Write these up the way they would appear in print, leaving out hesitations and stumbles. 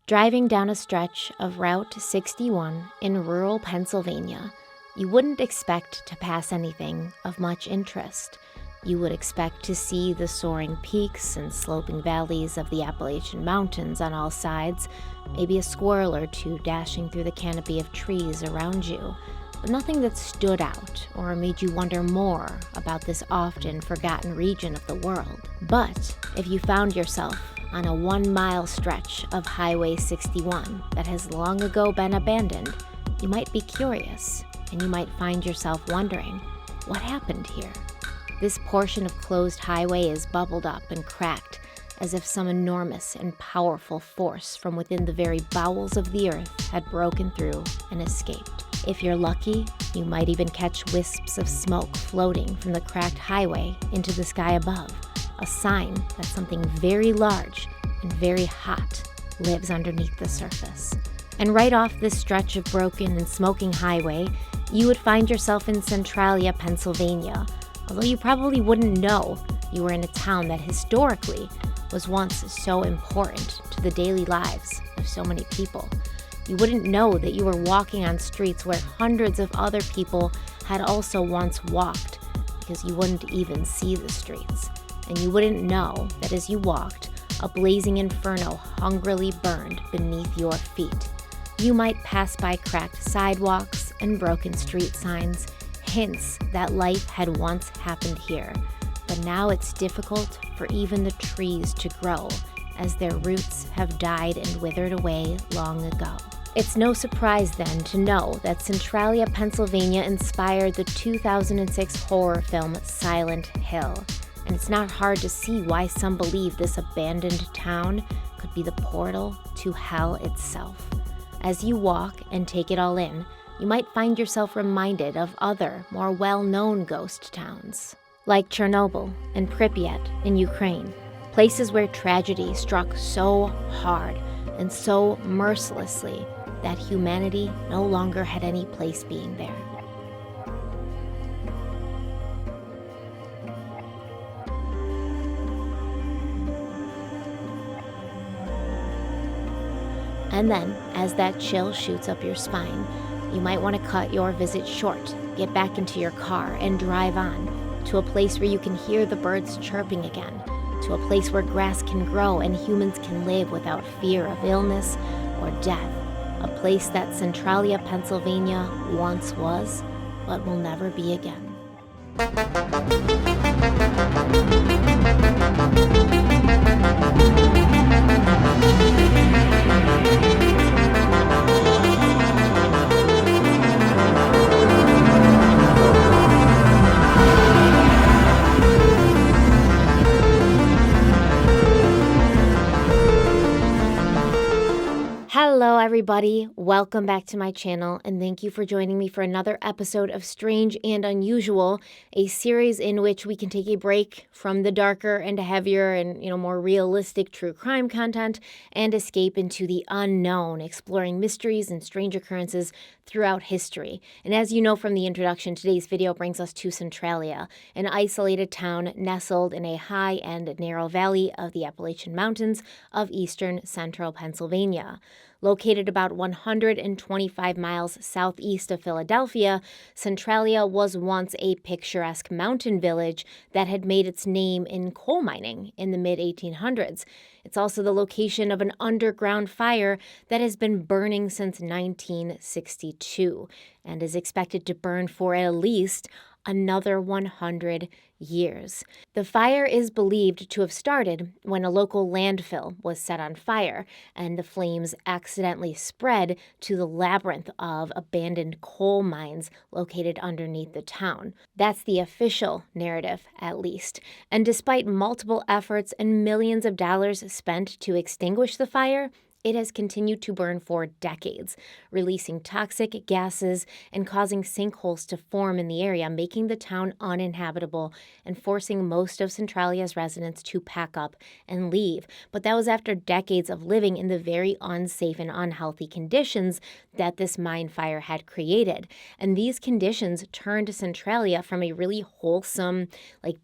Driving down a stretch of Route 61 in rural Pennsylvania, you wouldn't expect to pass anything of much interest. You would expect to see the soaring peaks and sloping valleys of the Appalachian Mountains on all sides, maybe a squirrel or two dashing through the canopy of trees around you, but nothing that stood out or made you wonder more about this often forgotten region of the world. But if you found yourself on a 1-mile stretch of Highway 61 that has long ago been abandoned, you might be curious, and you might find yourself wondering, what happened here? This portion of closed highway is bubbled up and cracked, as if some enormous and powerful force from within the very bowels of the earth had broken through and escaped. If you're lucky, you might even catch wisps of smoke floating from the cracked highway into the sky above, a sign that something very large and very hot lives underneath the surface. And right off this stretch of broken and smoking highway, you would find yourself in Centralia, Pennsylvania, although you probably wouldn't know you were in a town that historically was once so important to the daily lives of so many people. You wouldn't know that you were walking on streets where hundreds of other people had also once walked, because you wouldn't even see the streets. And you wouldn't know that as you walked, a blazing inferno hungrily burned beneath your feet. You might pass by cracked sidewalks and broken street signs, hints that life had once happened here. But now it's difficult for even the trees to grow, as their roots have died and withered away long ago. It's no surprise then to know that Centralia, Pennsylvania inspired the 2006 horror film Silent Hill. And it's not hard to see why some believe this abandoned town could be the portal to hell itself. As you walk and take it all in, you might find yourself reminded of other, more well-known ghost towns, like Chernobyl and Pripyat in Ukraine, places where tragedy struck so hard and so mercilessly that humanity no longer had any place being there. And then, as that chill shoots up your spine, you might want to cut your visit short, get back into your car, and drive on to a place where you can hear the birds chirping again, to a place where grass can grow and humans can live without fear of illness or death, a place that Centralia, Pennsylvania once was, but will never be again. Hello everybody, welcome back to my channel, and thank you for joining me for another episode of Strange and Unusual, a series in which we can take a break from the darker and heavier and more realistic true crime content and escape into the unknown, exploring mysteries and strange occurrences throughout history. And as you know from the introduction, today's video brings us to Centralia, an isolated town nestled in a high and narrow valley of the Appalachian Mountains of eastern central Pennsylvania. Located about 125 miles southeast of Philadelphia, Centralia was once a picturesque mountain village that had made its name in coal mining in the mid-1800s. It's also the location of an underground fire that has been burning since 1962 and is expected to burn for at least another 100 years. The fire is believed to have started when a local landfill was set on fire, and the flames accidentally spread to the labyrinth of abandoned coal mines located underneath the town. That's the official narrative, at least. And despite multiple efforts and millions of dollars spent to extinguish the fire, it has continued to burn for decades, releasing toxic gases and causing sinkholes to form in the area, making the town uninhabitable and forcing most of Centralia's residents to pack up and leave. But that was after decades of living in the very unsafe and unhealthy conditions that this mine fire had created. And these conditions turned Centralia from a really wholesome,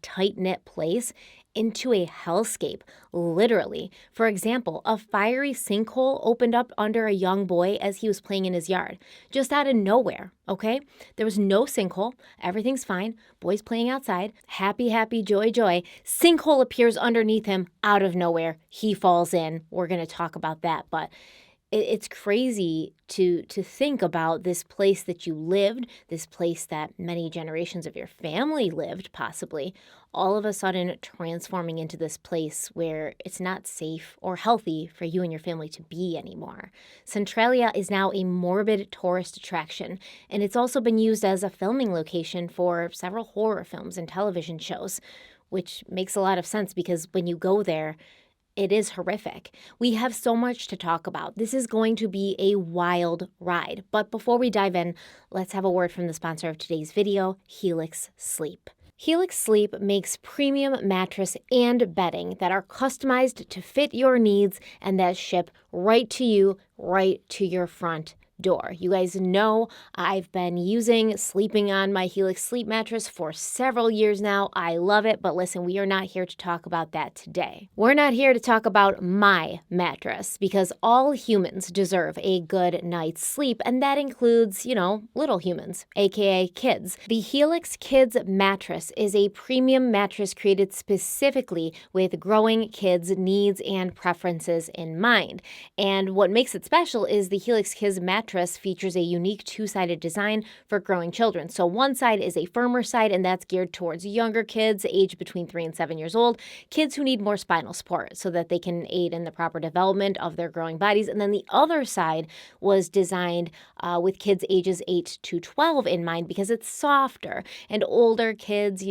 tight-knit place into a hellscape, literally. For example, a fiery sinkhole opened up under a young boy as he was playing in his yard, just out of nowhere, okay? There was no sinkhole. Everything's fine. Boy's playing outside. Happy, happy, joy, joy. Sinkhole appears underneath him out of nowhere. He falls in. We're going to talk about that, but it's crazy to think about this place that you lived, this place that many generations of your family lived, possibly, all of a sudden transforming into this place where it's not safe or healthy for you and your family to be anymore. Centralia is now a morbid tourist attraction, and it's also been used as a filming location for several horror films and television shows, which makes a lot of sense because when you go there, it is horrific. We have so much to talk about. This is going to be a wild ride. But before we dive in, let's have a word from the sponsor of today's video, Helix Sleep. Helix Sleep makes premium mattress and bedding that are customized to fit your needs and that ship right to you, right to your front door. You guys know I've been sleeping on my Helix Sleep mattress for several years now. I love it, but listen, we are not here to talk about that today. We're not here to talk about my mattress because all humans deserve a good night's sleep, and that includes, little humans, aka kids. The Helix Kids mattress is a premium mattress created specifically with growing kids' needs and preferences in mind. And what makes it special is the Helix Kids mattress features a unique two-sided design for growing children. So one side is a firmer side, and that's geared towards younger kids aged between 3 and 7 years old, kids who need more spinal support so that they can aid in the proper development of their growing bodies. And then the other side was designed with kids ages 8 to 12 in mind because it's softer, and older kids,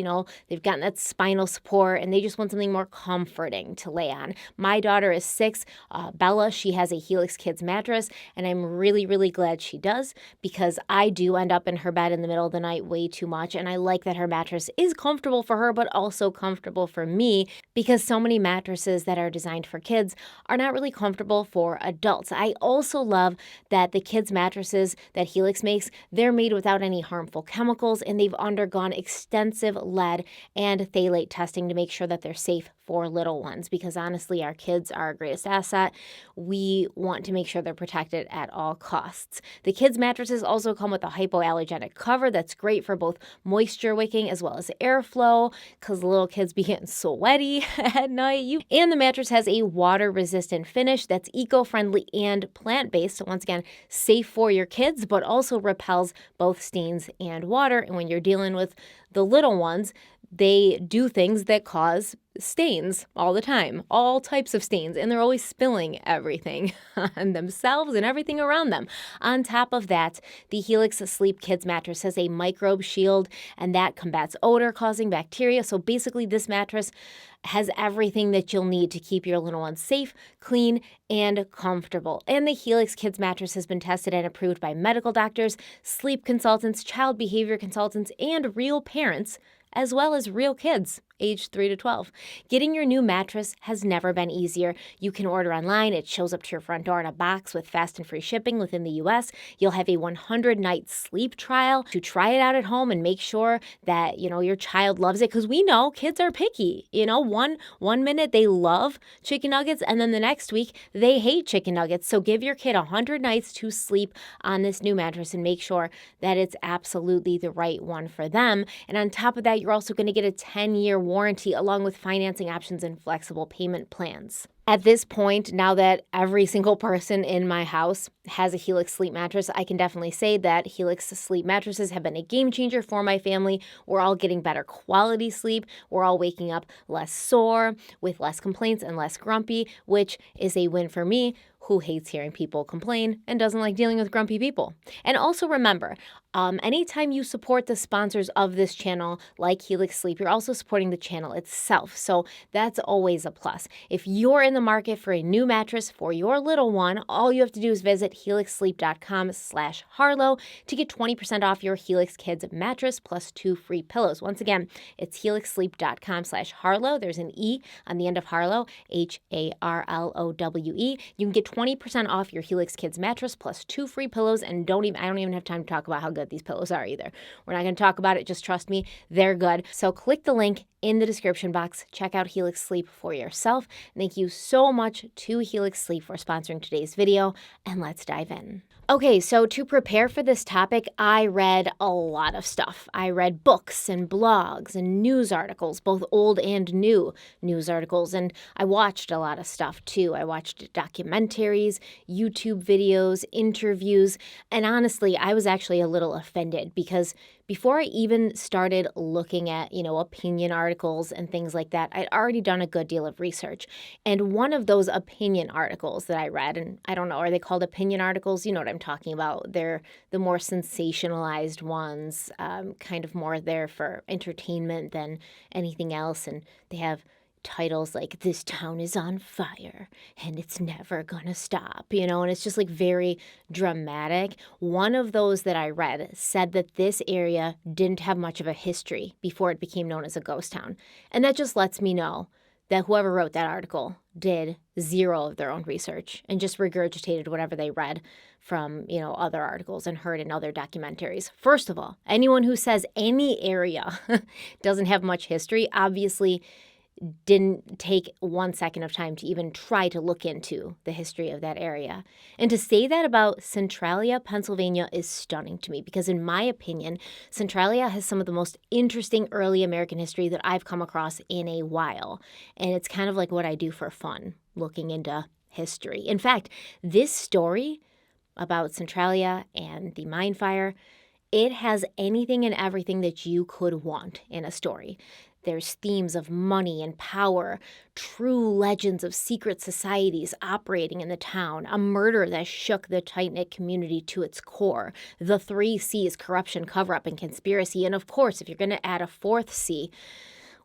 they've gotten that spinal support and they just want something more comforting to lay on. My daughter is 6, Bella, she has a Helix Kids mattress, and I'm really, really glad she does because I do end up in her bed in the middle of the night way too much, and I like that her mattress is comfortable for her but also comfortable for me because so many mattresses that are designed for kids are not really comfortable for adults. I also love that the kids mattresses that Helix makes, they're made without any harmful chemicals, and they've undergone extensive lead and phthalate testing to make sure that they're safe for little ones because honestly, our kids are our greatest asset. We want to make sure they're protected at all costs. The kids' mattresses also come with a hypoallergenic cover that's great for both moisture wicking as well as airflow because little kids be getting sweaty at night. And the mattress has a water-resistant finish that's eco-friendly and plant-based. So once again, safe for your kids, but also repels both stains and water. And when you're dealing with the little ones, they do things that cause stains all the time, all types of stains, and they're always spilling everything on themselves and everything around them. On top of that, the Helix Sleep Kids mattress has a microbe shield, and that combats odor-causing bacteria. So basically, this mattress has everything that you'll need to keep your little ones safe, clean, and comfortable. And the Helix Kids mattress has been tested and approved by medical doctors, sleep consultants, child behavior consultants, and real parents, as well as real kids aged 3 to 12. Getting your new mattress has never been easier. You can order online. It shows up to your front door in a box with fast and free shipping within the U.S. You'll have a 100-night sleep trial to try it out at home and make sure that, your child loves it because we know kids are picky. One minute they love chicken nuggets and then the next week they hate chicken nuggets. So give your kid 100 nights to sleep on this new mattress and make sure that it's absolutely the right one for them. And on top of that, you're also going to get a 10-year warranty along with financing options and flexible payment plans. At this point, now that every single person in my house has a Helix Sleep mattress, I can definitely say that Helix Sleep mattresses have been a game changer for my family. We're all getting better quality sleep. We're all waking up less sore, with less complaints and less grumpy, which is a win for me, who hates hearing people complain and doesn't like dealing with grumpy people. And also remember, anytime you support the sponsors of this channel, like Helix Sleep, you're also supporting the channel itself. So that's always a plus. If you're in the market for a new mattress for your little one, all you have to do is visit helixsleep.com/Harlowe to get 20% off your Helix Kids mattress plus 2 free pillows. Once again, it's helixsleep.com/Harlowe. There's an E on the end of Harlowe, HARLOWE. You can get 20% off your Helix Kids mattress plus 2 free pillows. And I don't even have time to talk about how good these pillows are either. We're not going to talk about it. Just trust me, they're good. So click the link in the description box. Check out Helix Sleep for yourself. Thank you so much to Helix Sleep for sponsoring today's video, and let's dive in. Okay, so to prepare for this topic, I read a lot of stuff. I read books and blogs and news articles, both old and new news articles, and I watched a lot of stuff too. I watched documentaries, YouTube videos, interviews, and honestly, I was actually a little offended because before I even started looking at, opinion articles and things like that, I'd already done a good deal of research. And one of those opinion articles that I read, and I don't know, are they called opinion articles? You know what I'm talking about. They're the more sensationalized ones, kind of more there for entertainment than anything else. And they have titles like "This town is on fire and it's never gonna stop," and it's just like very dramatic. One of those that I read said that this area didn't have much of a history before it became known as a ghost town. And that just lets me know that whoever wrote that article did zero of their own research and just regurgitated whatever they read from, other articles and heard in other documentaries. First of all, anyone who says any area doesn't have much history obviously didn't take 1 second of time to even try to look into the history of that area. And to say that about Centralia, Pennsylvania is stunning to me because in my opinion, Centralia has some of the most interesting early American history that I've come across in a while. And it's kind of like what I do for fun, looking into history. In fact, this story about Centralia and the mine fire, it has anything and everything that you could want in a story. There's themes of money and power, true legends of secret societies operating in the town, a murder that shook the tight-knit community to its core, the 3 C's: corruption, cover-up, and conspiracy. And of course, if you're going to add a 4th C,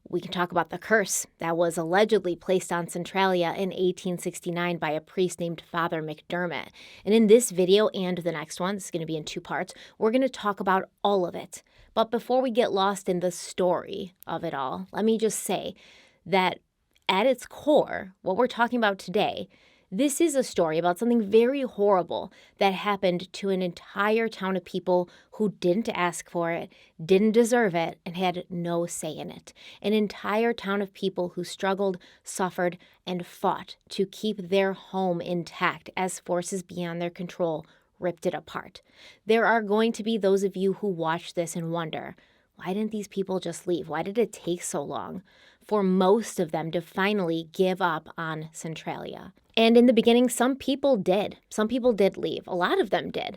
we can talk about the curse that was allegedly placed on Centralia in 1869 by a priest named Father McDermott. And in this video and the next one, this is going to be in 2 parts, we're going to talk about all of it. But before we get lost in the story of it all, let me just say that at its core, what we're talking about today, this is a story about something very horrible that happened to an entire town of people who didn't ask for it, didn't deserve it, and had no say in it. An entire town of people who struggled, suffered, and fought to keep their home intact as forces beyond their control ripped it apart. There are going to be those of you who watch this and wonder, why didn't these people just leave? Why did it take so long for most of them to finally give up on Centralia? And in the beginning, some people did. Some people did leave. A lot of them did.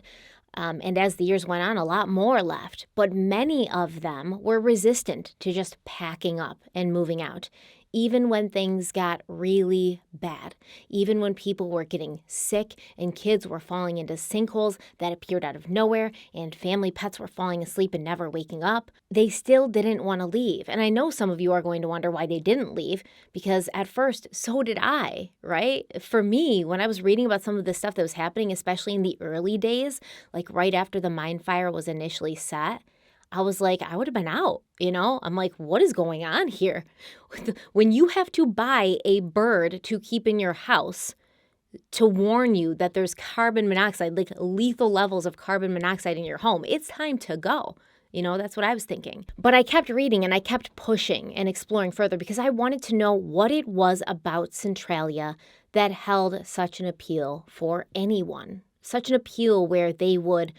And as the years went on, a lot more left. But many of them were resistant to just packing up and moving out, even when things got really bad, even when people were getting sick and kids were falling into sinkholes that appeared out of nowhere and family pets were falling asleep and never waking up, they still didn't want to leave. And I know some of you are going to wonder why they didn't leave, because at first, so did I, right? For me, when I was reading about some of the stuff that was happening, especially in the early days, like right after the mine fire was initially set, I was like, I would have been out, I'm like, what is going on here? When you have to buy a bird to keep in your house to warn you that there's carbon monoxide, like lethal levels of carbon monoxide in your home, it's time to go. That's what I was thinking. But I kept reading and I kept pushing and exploring further because I wanted to know what it was about Centralia that held such an appeal for anyone, such an appeal where they would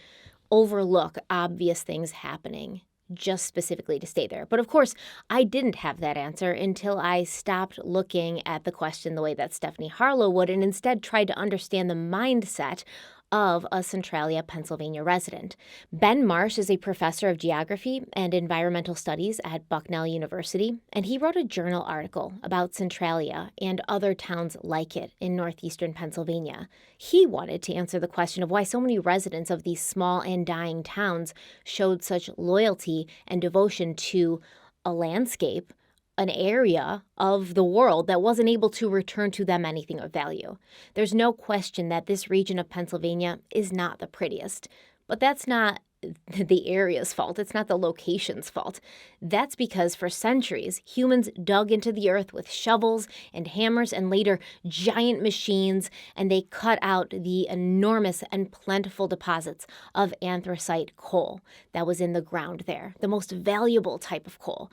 overlook obvious things happening just specifically to stay there. But of course, I didn't have that answer until I stopped looking at the question the way that Stephanie Harlowe would and instead tried to understand the mindset of a Centralia, Pennsylvania resident. Ben Marsh is a professor of geography and environmental studies at Bucknell University, and he wrote a journal article about Centralia and other towns like it in northeastern Pennsylvania. He wanted to answer the question of why so many residents of these small and dying towns showed such loyalty and devotion to a landscape, an area of the world that wasn't able to return to them anything of value. There's no question that this region of Pennsylvania is not the prettiest, but that's not the area's fault. It's not the location's fault. That's because for centuries, humans dug into the earth with shovels and hammers and later giant machines, and they cut out the enormous and plentiful deposits of anthracite coal that was in the ground there, the most valuable type of coal,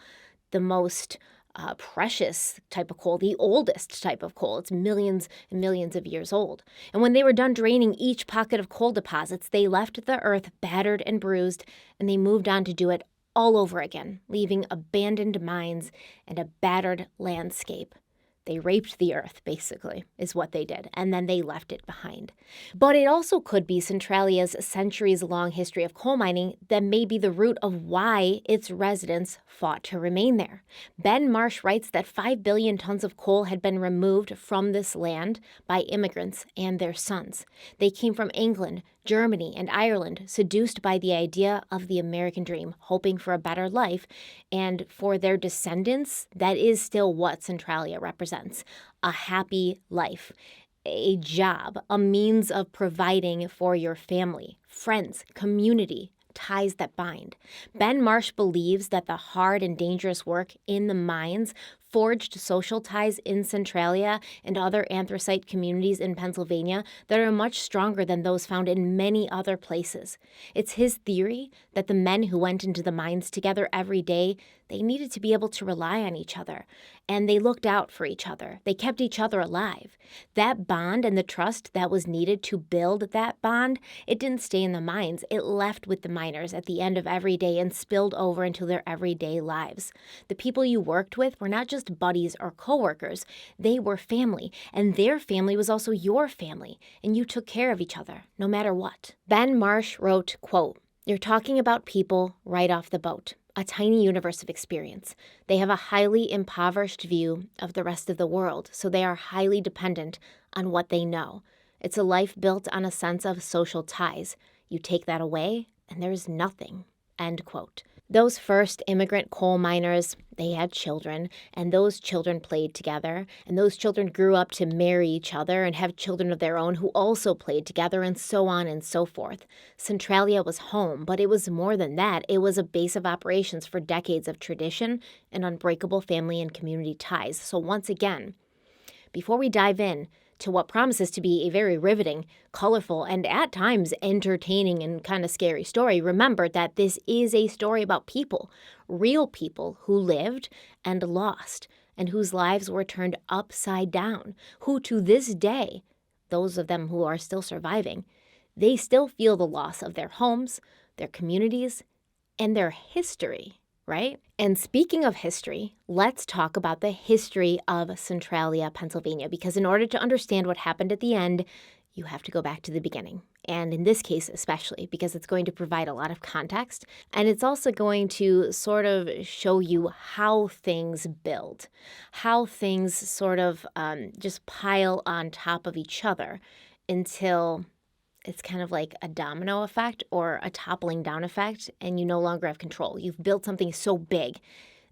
the most precious type of coal, the oldest type of coal. It's millions and millions of years old. And when they were done draining each pocket of coal deposits, they left the earth battered and bruised, and they moved on to do it all over again, leaving abandoned mines and a battered landscape. They raped the earth, basically, is what they did, and then they left it behind. But it also could be Centralia's centuries-long history of coal mining that may be the root of why its residents fought to remain there. Ben Marsh writes that 5 billion tons of coal had been removed from this land by immigrants and their sons. They came from England, Germany, and Ireland, seduced by the idea of the American dream, hoping for a better life, and for their descendants, that is still what Centralia represents: a happy life, a job, a means of providing for your family, friends, community, ties that bind. Ben Marsh believes that the hard and dangerous work in the mines forged social ties in Centralia and other anthracite communities in Pennsylvania that are much stronger than those found in many other places. It's his theory that the men who went into the mines together every day, they needed to be able to rely on each other, and they looked out for each other. They kept each other alive. That bond and the trust that was needed to build that bond, it didn't stay in the mines. It left with the miners at the end of every day and spilled over into their everyday lives. The people you worked with were not just buddies or coworkers. They were family, and their family was also your family, and you took care of each other, no matter what. Ben Marsh wrote, quote, "You're talking about people right off the boat. A tiny universe of experience. They have a highly impoverished view of the rest of the world, so they are highly dependent on what they know. It's a life built on a sense of social ties. You take that away, and there's nothing." End quote. Those first immigrant coal miners, they had children, and those children played together, and those children grew up to marry each other and have children of their own who also played together, and so on and so forth. Centralia was home, but it was more than that. It was a base of operations for decades of tradition and unbreakable family and community ties. So once again, before we dive in to what promises to be a very riveting, colorful, and at times entertaining and kind of scary story, remember that this is a story about people, real people who lived and lost, and whose lives were turned upside down, who to this day, those of them who are still surviving, they still feel the loss of their homes, their communities, and their history. Right? And speaking of history, let's talk about the history of Centralia, Pennsylvania, because in order to understand what happened at the end, you have to go back to the beginning. And in this case, especially, because it's going to provide a lot of context, and it's also going to sort of show you how things build, how things sort of just pile on top of each other until it's kind of like a domino effect or a toppling down effect, and you no longer have control. You've built something so big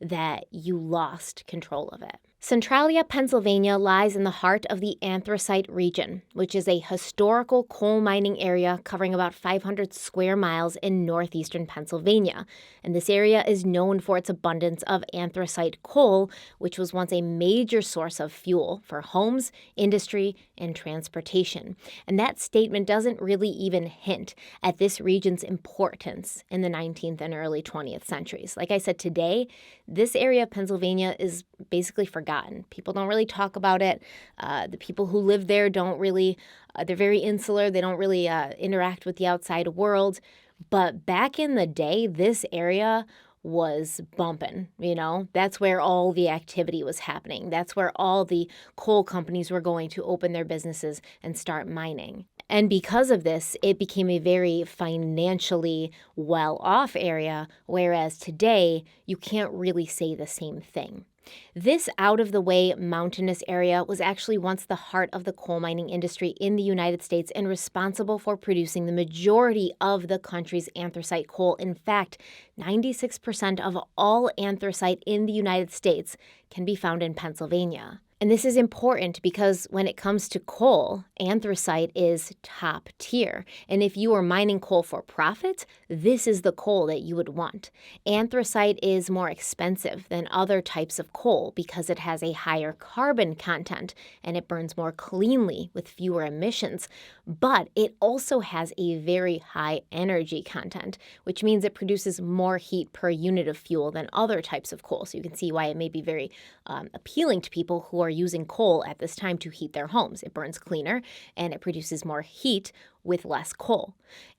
that you lost control of it. Centralia, Pennsylvania lies in the heart of the anthracite region, which is a historical coal mining area covering about 500 square miles in northeastern Pennsylvania. And this area is known for its abundance of anthracite coal, which was once a major source of fuel for homes, industry, and transportation. And that statement doesn't really even hint at this region's importance in the 19th and early 20th centuries. Like I said, today, this area of Pennsylvania is basically forgotten. People don't really talk about it. The people who live there don't really, they're very insular. They don't really interact with the outside world. But back in the day, this area was bumping, you know? That's where all the activity was happening. That's where all the coal companies were going to open their businesses and start mining. And because of this, it became a very financially well-off area, whereas today, you can't really say the same thing. This out-of-the-way mountainous area was actually once the heart of the coal mining industry in the United States and responsible for producing the majority of the country's anthracite coal. In fact, 96% of all anthracite in the United States can be found in Pennsylvania. And this is important because when it comes to coal, anthracite is top tier. And if you are mining coal for profit, this is the coal that you would want. Anthracite is more expensive than other types of coal because it has a higher carbon content and it burns more cleanly with fewer emissions. But it also has a very high energy content, which means it produces more heat per unit of fuel than other types of coal. So you can see why it may be very appealing to people who are using coal at this time to heat their homes. It burns cleaner and it produces more heat with less coal.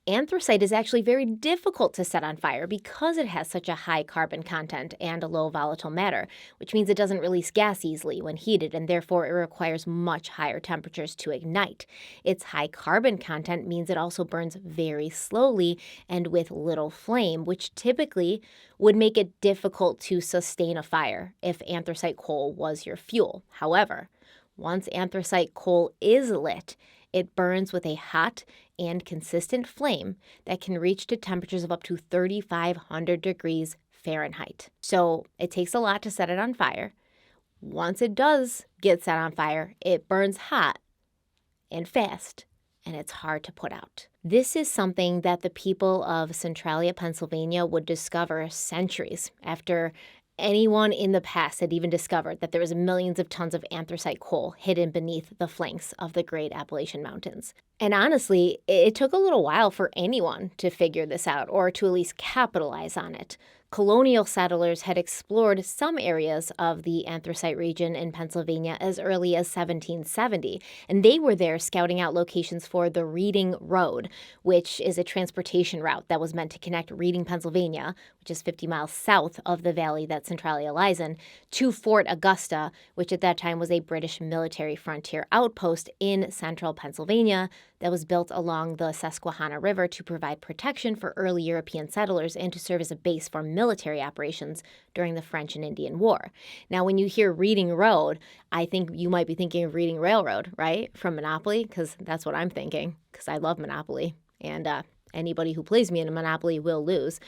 Anthracite is actually very difficult to set on fire because it has such a high carbon content and a low volatile matter, which means it doesn't release gas easily when heated, and therefore it requires much higher temperatures to ignite. Its high carbon content means it also burns very slowly and with little flame, which typically would make it difficult to sustain a fire if anthracite coal was your fuel. However, once anthracite coal is lit, it burns with a hot and consistent flame that can reach to temperatures of up to 3,500 degrees Fahrenheit. So it takes a lot to set it on fire. Once it does get set on fire, it burns hot and fast, and it's hard to put out. This is something that the people of Centralia, Pennsylvania would discover centuries after anyone in the past had even discovered that there was millions of tons of anthracite coal hidden beneath the flanks of the Great Appalachian Mountains. And honestly, it took a little while for anyone to figure this out or to at least capitalize on it. Colonial settlers had explored some areas of the anthracite region in Pennsylvania as early as 1770, and they were there scouting out locations for the Reading Road, which is a transportation route that was meant to connect Reading, Pennsylvania, which is 50 miles south of the valley that Centralia lies in, to Fort Augusta, which at that time was a British military frontier outpost in central Pennsylvania that was built along the Susquehanna River to provide protection for early European settlers and to serve as a base for military operations during the French and Indian War. Now, when you hear Reading Road, I think you might be thinking of Reading Railroad, right? From Monopoly, because that's what I'm thinking, because I love Monopoly. And anybody who plays me in a Monopoly will lose,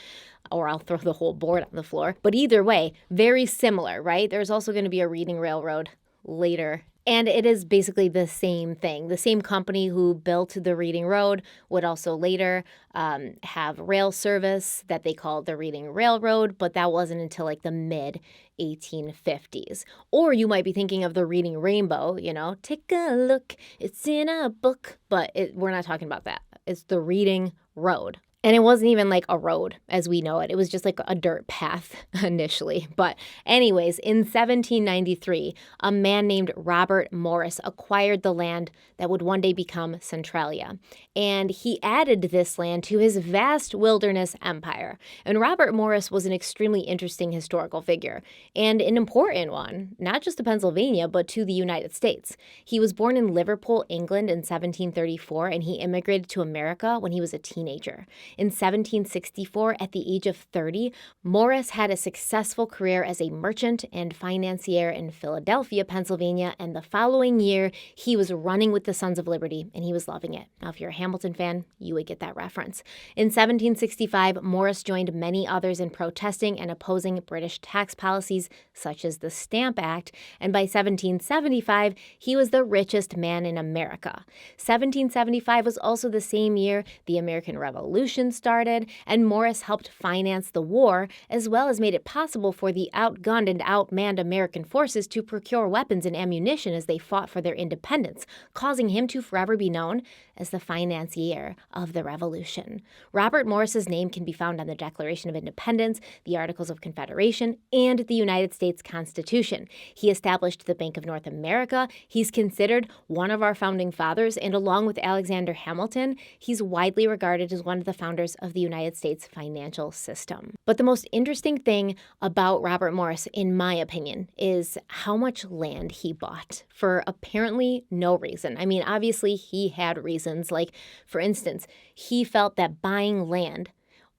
or I'll throw the whole board on the floor. But either way, very similar, right? There's also going to be a Reading Railroad later. And it is basically the same thing. The same company who built the Reading Road would also later have rail service that they called the Reading Railroad, but that wasn't until like the mid 1850s. Or you might be thinking of the Reading Rainbow, take a look, it's in a book, but we're not talking about that. It's the Reading Road. And it wasn't even like a road as we know it. It was just like a dirt path initially. But anyways, in 1793, a man named Robert Morris acquired the land that would one day become Centralia. And he added this land to his vast wilderness empire. And Robert Morris was an extremely interesting historical figure and an important one, not just to Pennsylvania, but to the United States. He was born in Liverpool, England in 1734, and he immigrated to America when he was a teenager. In 1764, at the age of 30, Morris had a successful career as a merchant and financier in Philadelphia, Pennsylvania, and the following year, he was running with the Sons of Liberty, and he was loving it. Now, if you're a Hamilton fan, you would get that reference. In 1765, Morris joined many others in protesting and opposing British tax policies, such as the Stamp Act, and by 1775, he was the richest man in America. 1775 was also the same year the American Revolution started, and Morris helped finance the war, as well as made it possible for the outgunned and outmanned American forces to procure weapons and ammunition as they fought for their independence, causing him to forever be known as the financier of the Revolution. Robert Morris's name can be found on the Declaration of Independence, the Articles of Confederation, and the United States Constitution. He established the Bank of North America. He's considered one of our founding fathers, and along with Alexander Hamilton, he's widely regarded as one of the founders of the United States financial system. But the most interesting thing about Robert Morris, in my opinion, is how much land he bought for apparently no reason. I mean, obviously he had reasons. Like, for instance, he felt that buying land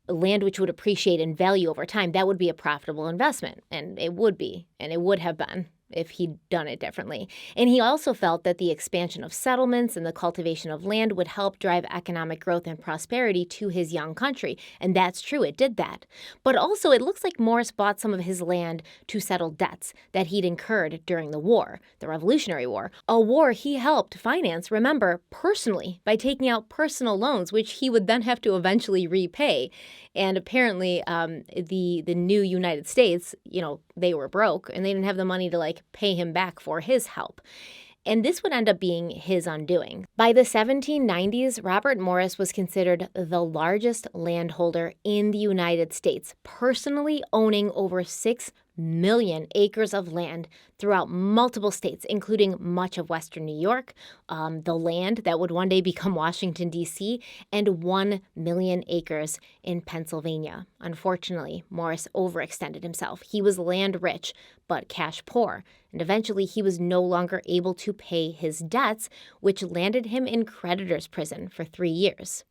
which would appreciate in value over time, that would be a profitable investment. And it would be, and it would have been if he'd done it differently. And he also felt that the expansion of settlements and the cultivation of land would help drive economic growth and prosperity to his young country. And that's true, it did that. But also, it looks like Morris bought some of his land to settle debts that he'd incurred during the war, the Revolutionary War, a war he helped finance, remember, personally by taking out personal loans, which he would then have to eventually repay. And apparently, the new United States, they were broke and they didn't have the money to pay him back for his help. And this would end up being his undoing. By the 1790s, Robert Morris was considered the largest landholder in the United States, personally owning over 6 million acres of land throughout multiple states, including much of Western New York, the land that would one day become Washington, D.C., and 1 million acres in Pennsylvania. Unfortunately, Morris overextended himself. He was land rich, but cash poor, and eventually he was no longer able to pay his debts, which landed him in creditor's prison for 3 years.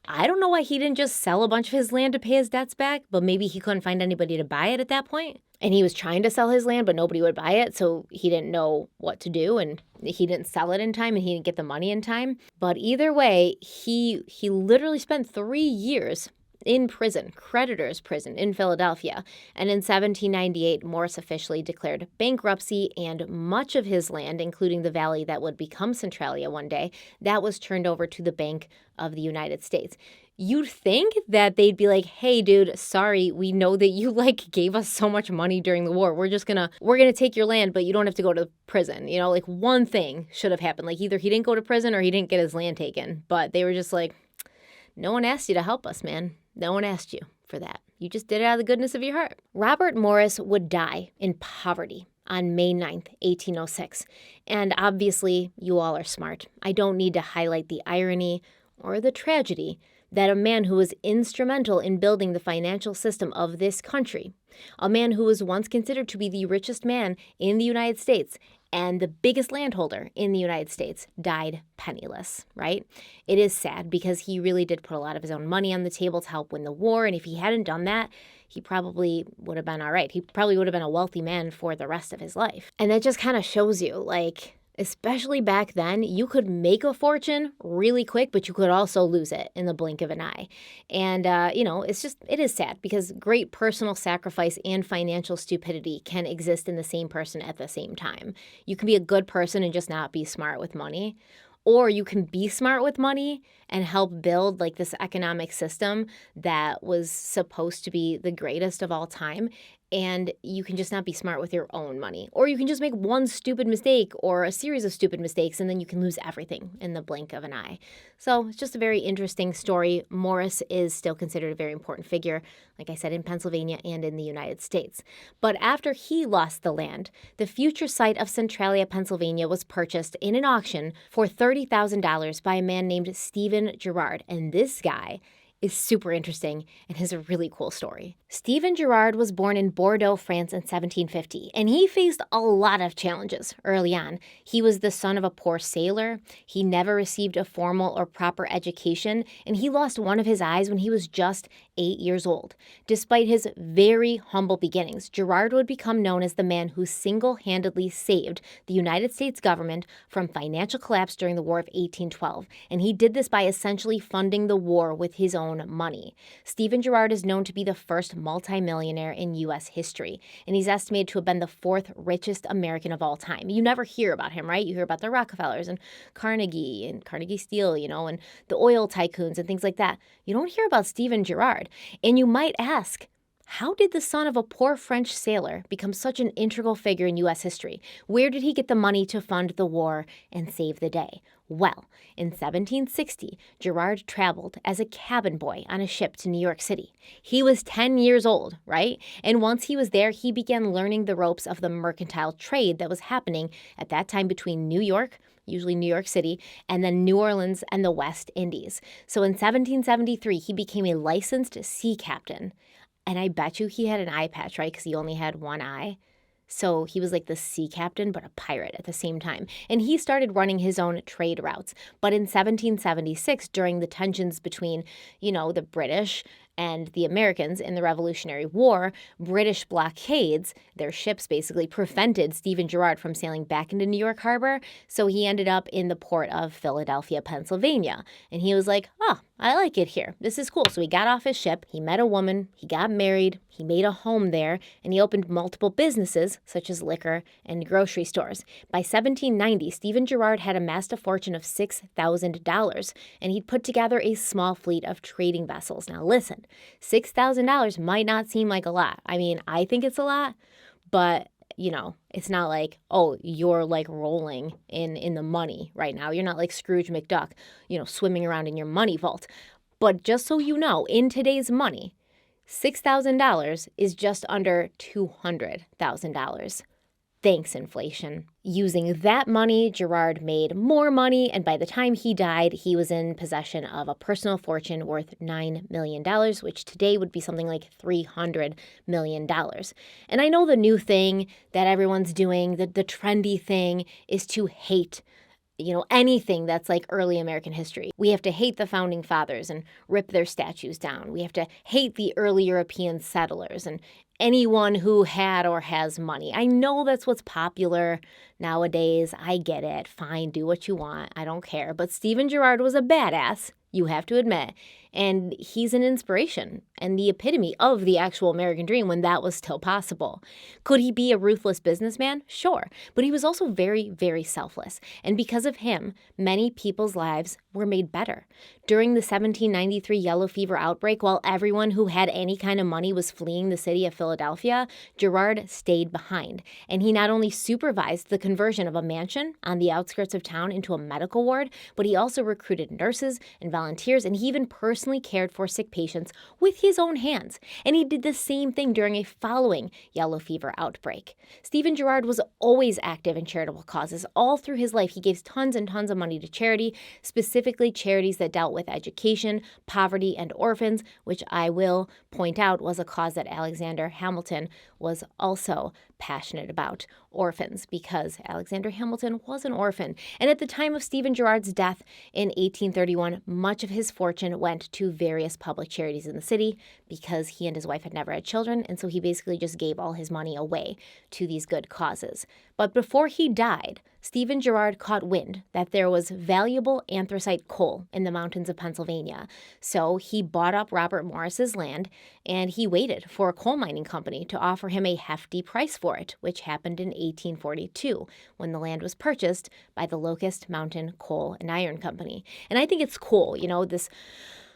I don't know why he didn't just sell a bunch of his land to pay his debts back, but maybe he couldn't find anybody to buy it at that point. And he was trying to sell his land, but nobody would buy it, so he didn't know what to do, and he didn't sell it in time, and he didn't get the money in time. But either way, he literally spent 3 years in prison, creditor's prison in Philadelphia. And in 1798, Morris officially declared bankruptcy, and much of his land, including the valley that would become Centralia one day, that was turned over to the Bank of the United States. You'd think that they'd be like, hey, dude, sorry, we know that you gave us so much money during the war. We're gonna take your land, but you don't have to go to prison. One thing should have happened. Either he didn't go to prison or he didn't get his land taken. But they were just like, no one asked you to help us, man. No one asked you for that. You just did it out of the goodness of your heart. Robert Morris would die in poverty on May 9th, 1806. And obviously, you all are smart. I don't need to highlight the irony or the tragedy that a man who was instrumental in building the financial system of this country, a man who was once considered to be the richest man in the United States and the biggest landholder in the United States, died penniless, right? It is sad because he really did put a lot of his own money on the table to help win the war, and if he hadn't done that, he probably would have been all right. He probably would have been a wealthy man for the rest of his life. And that just kind of shows you, especially back then, you could make a fortune really quick, but you could also lose it in the blink of an eye. And, it is sad because great personal sacrifice and financial stupidity can exist in the same person at the same time. You can be a good person and just not be smart with money. Or you can be smart with money and help build this economic system that was supposed to be the greatest of all time. And you can just not be smart with your own money. Or you can just make one stupid mistake or a series of stupid mistakes, and then you can lose everything in the blink of an eye. So it's just a very interesting story. Morris is still considered a very important figure, like I said, in Pennsylvania and in the United States. But after he lost the land, the future site of Centralia, Pennsylvania was purchased in an auction for $30,000 by a man named Stephen Girard. And this guy is super interesting and has a really cool story. Stephen Girard was born in Bordeaux, France in 1750, and he faced a lot of challenges early on. He was the son of a poor sailor, he never received a formal or proper education, and he lost one of his eyes when he was just 8 years old. Despite his very humble beginnings, Girard would become known as the man who single-handedly saved the United States government from financial collapse during the War of 1812, and he did this by essentially funding the war with his own money. Stephen Girard is known to be the first multimillionaire in U.S. history, and he's estimated to have been the 4th richest American of all time. You never hear about him, right? You hear about the Rockefellers and Carnegie Steel, and the oil tycoons and things like that. You don't hear about Stephen Girard. And you might ask, how did the son of a poor French sailor become such an integral figure in U.S. history? Where did he get the money to fund the war and save the day? Well, in 1760, Girard traveled as a cabin boy on a ship to New York City. He was 10 years old, right? And once he was there, he began learning the ropes of the mercantile trade that was happening at that time between New York, usually New York City, and then New Orleans and the West Indies. So in 1773, he became a licensed sea captain. And I bet you he had an eye patch, right? Because he only had one eye. So he was like the sea captain, but a pirate at the same time. And he started running his own trade routes. But in 1776, during the tensions between, the British And the Americans in the Revolutionary War, British blockades, their ships basically prevented Stephen Girard from sailing back into New York Harbor, so he ended up in the port of Philadelphia, Pennsylvania. And he was like, oh, I like it here. This is cool. So he got off his ship, he met a woman, he got married, he made a home there, and he opened multiple businesses, such as liquor and grocery stores. By 1790, Stephen Girard had amassed a fortune of $6,000, and he'd put together a small fleet of trading vessels. Now listen, $6,000 might not seem like a lot. I mean, I think it's a lot, but it's not like, oh, you're like rolling in the money right now. You're not like Scrooge McDuck, swimming around in your money vault. But just so you know, in today's money, $6,000 is just under $200,000. Thanks, inflation. Using that money, Girard made more money, and by the time he died, he was in possession of a personal fortune worth $9 million, which today would be something like $300 million. And I know the new thing that everyone's doing, the trendy thing, is to hate anything that's like early American history. We have to hate the founding fathers and rip their statues down. We have to hate the early European settlers and anyone who had or has money. I know that's what's popular nowadays. I get it. Fine, do what you want. I don't care. But Stephen Girard was a badass, you have to admit. And he's an inspiration and the epitome of the actual American dream when that was still possible. Could he be a ruthless businessman? Sure. But he was also very, very selfless. And because of him, many people's lives were made better. During the 1793 yellow fever outbreak, while everyone who had any kind of money was fleeing the city of Philadelphia, Girard stayed behind. And he not only supervised the conversion of a mansion on the outskirts of town into a medical ward, but he also recruited nurses and volunteers, and he even personally cared for sick patients with his own hands. And he did the same thing during a following yellow fever outbreak. Stephen Girard was always active in charitable causes. All through his life, he gave tons and tons of money to charity, specifically charities that dealt with education, poverty, and orphans, which I will point out was a cause that Alexander Hamilton was also passionate about, orphans, because Alexander Hamilton was an orphan. And at the time of Stephen Girard's death in 1831, much of his fortune went to various public charities in the city because he and his wife had never had children, and so he basically just gave all his money away to these good causes. But before he died, Stephen Girard caught wind that there was valuable anthracite coal in the mountains of Pennsylvania. So he bought up Robert Morris's land, and he waited for a coal mining company to offer him a hefty price for it, which happened in 1842 when the land was purchased by the Locust Mountain Coal and Iron Company. And I think it's cool, this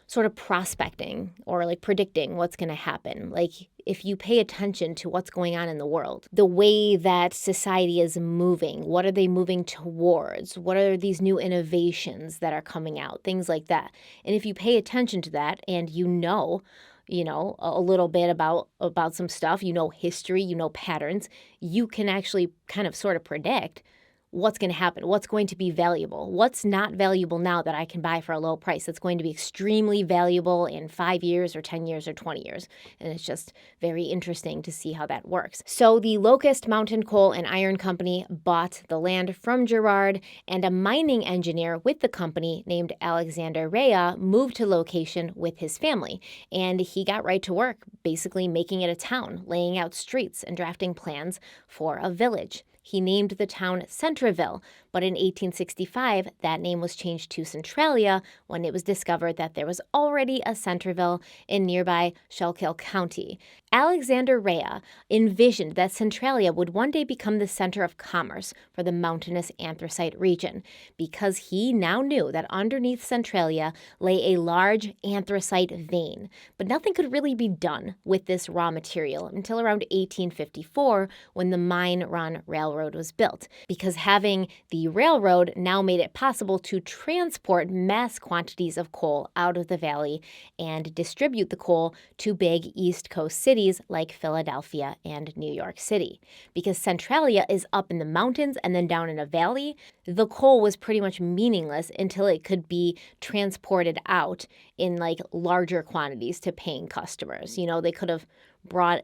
sort of prospecting or like predicting what's going to happen. Like if you pay attention to what's going on in the world, the way that society is moving, what are they moving towards? What are these new innovations that are coming out? Things like that. And if you pay attention to that and a little bit about some stuff, history, patterns, you can actually kind of sort of predict what's going to happen, what's going to be valuable, what's not valuable now that I can buy for a low price that's going to be extremely valuable in 5 years or 10 years or 20 years. And it's just very interesting to see how that works. So the Locust Mountain Coal and Iron Company bought the land from Girard, and a mining engineer with the company named Alexander Rea moved to location with his family. And he got right to work, basically making it a town, laying out streets and drafting plans for a village. He named the town Centreville, but in 1865, that name was changed to Centralia when it was discovered that there was already a Centreville in nearby Schuylkill County. Alexander Rea envisioned that Centralia would one day become the center of commerce for the mountainous anthracite region, because he now knew that underneath Centralia lay a large anthracite vein. But nothing could really be done with this raw material until around 1854, when the Mine Run Railroad was built, because having the railroad now made it possible to transport mass quantities of coal out of the valley and distribute the coal to big East Coast cities like Philadelphia and New York City. Because Centralia is up in the mountains and then down in a valley, the coal was pretty much meaningless until it could be transported out in like larger quantities to paying customers. They could have brought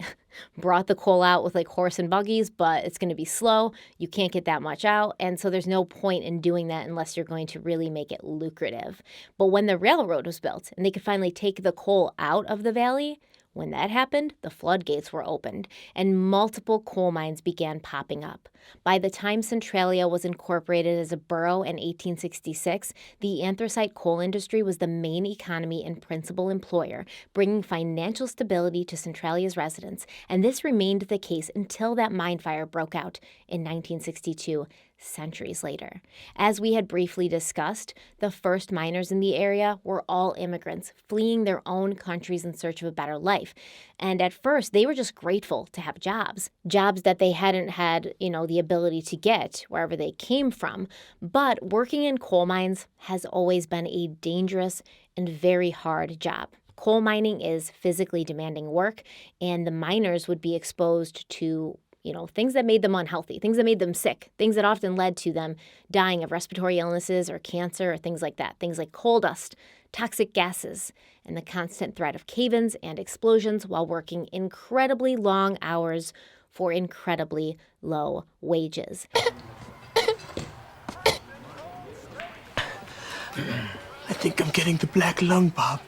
the coal out with like horse and buggies, but it's going to be slow. You can't get that much out. And so there's no point in doing that unless you're going to really make it lucrative. But when the railroad was built and they could finally take the coal out of the valley, when that happened, the floodgates were opened and multiple coal mines began popping up. By the time Centralia was incorporated as a borough in 1866, the anthracite coal industry was the main economy and principal employer, bringing financial stability to Centralia's residents, and this remained the case until that mine fire broke out in 1962, centuries later. As we had briefly discussed, the first miners in the area were all immigrants fleeing their own countries in search of a better life. And at first, they were just grateful to have jobs that they hadn't had, the ability to get wherever they came from. But working in coal mines has always been a dangerous and very hard job. Coal mining is physically demanding work, and the miners would be exposed to things that made them unhealthy, things that made them sick, things that often led to them dying of respiratory illnesses or cancer or things like that, things like coal dust, toxic gases, and the constant threat of cave-ins and explosions while working incredibly long hours for incredibly low wages. I think I'm getting the black lung, Bob.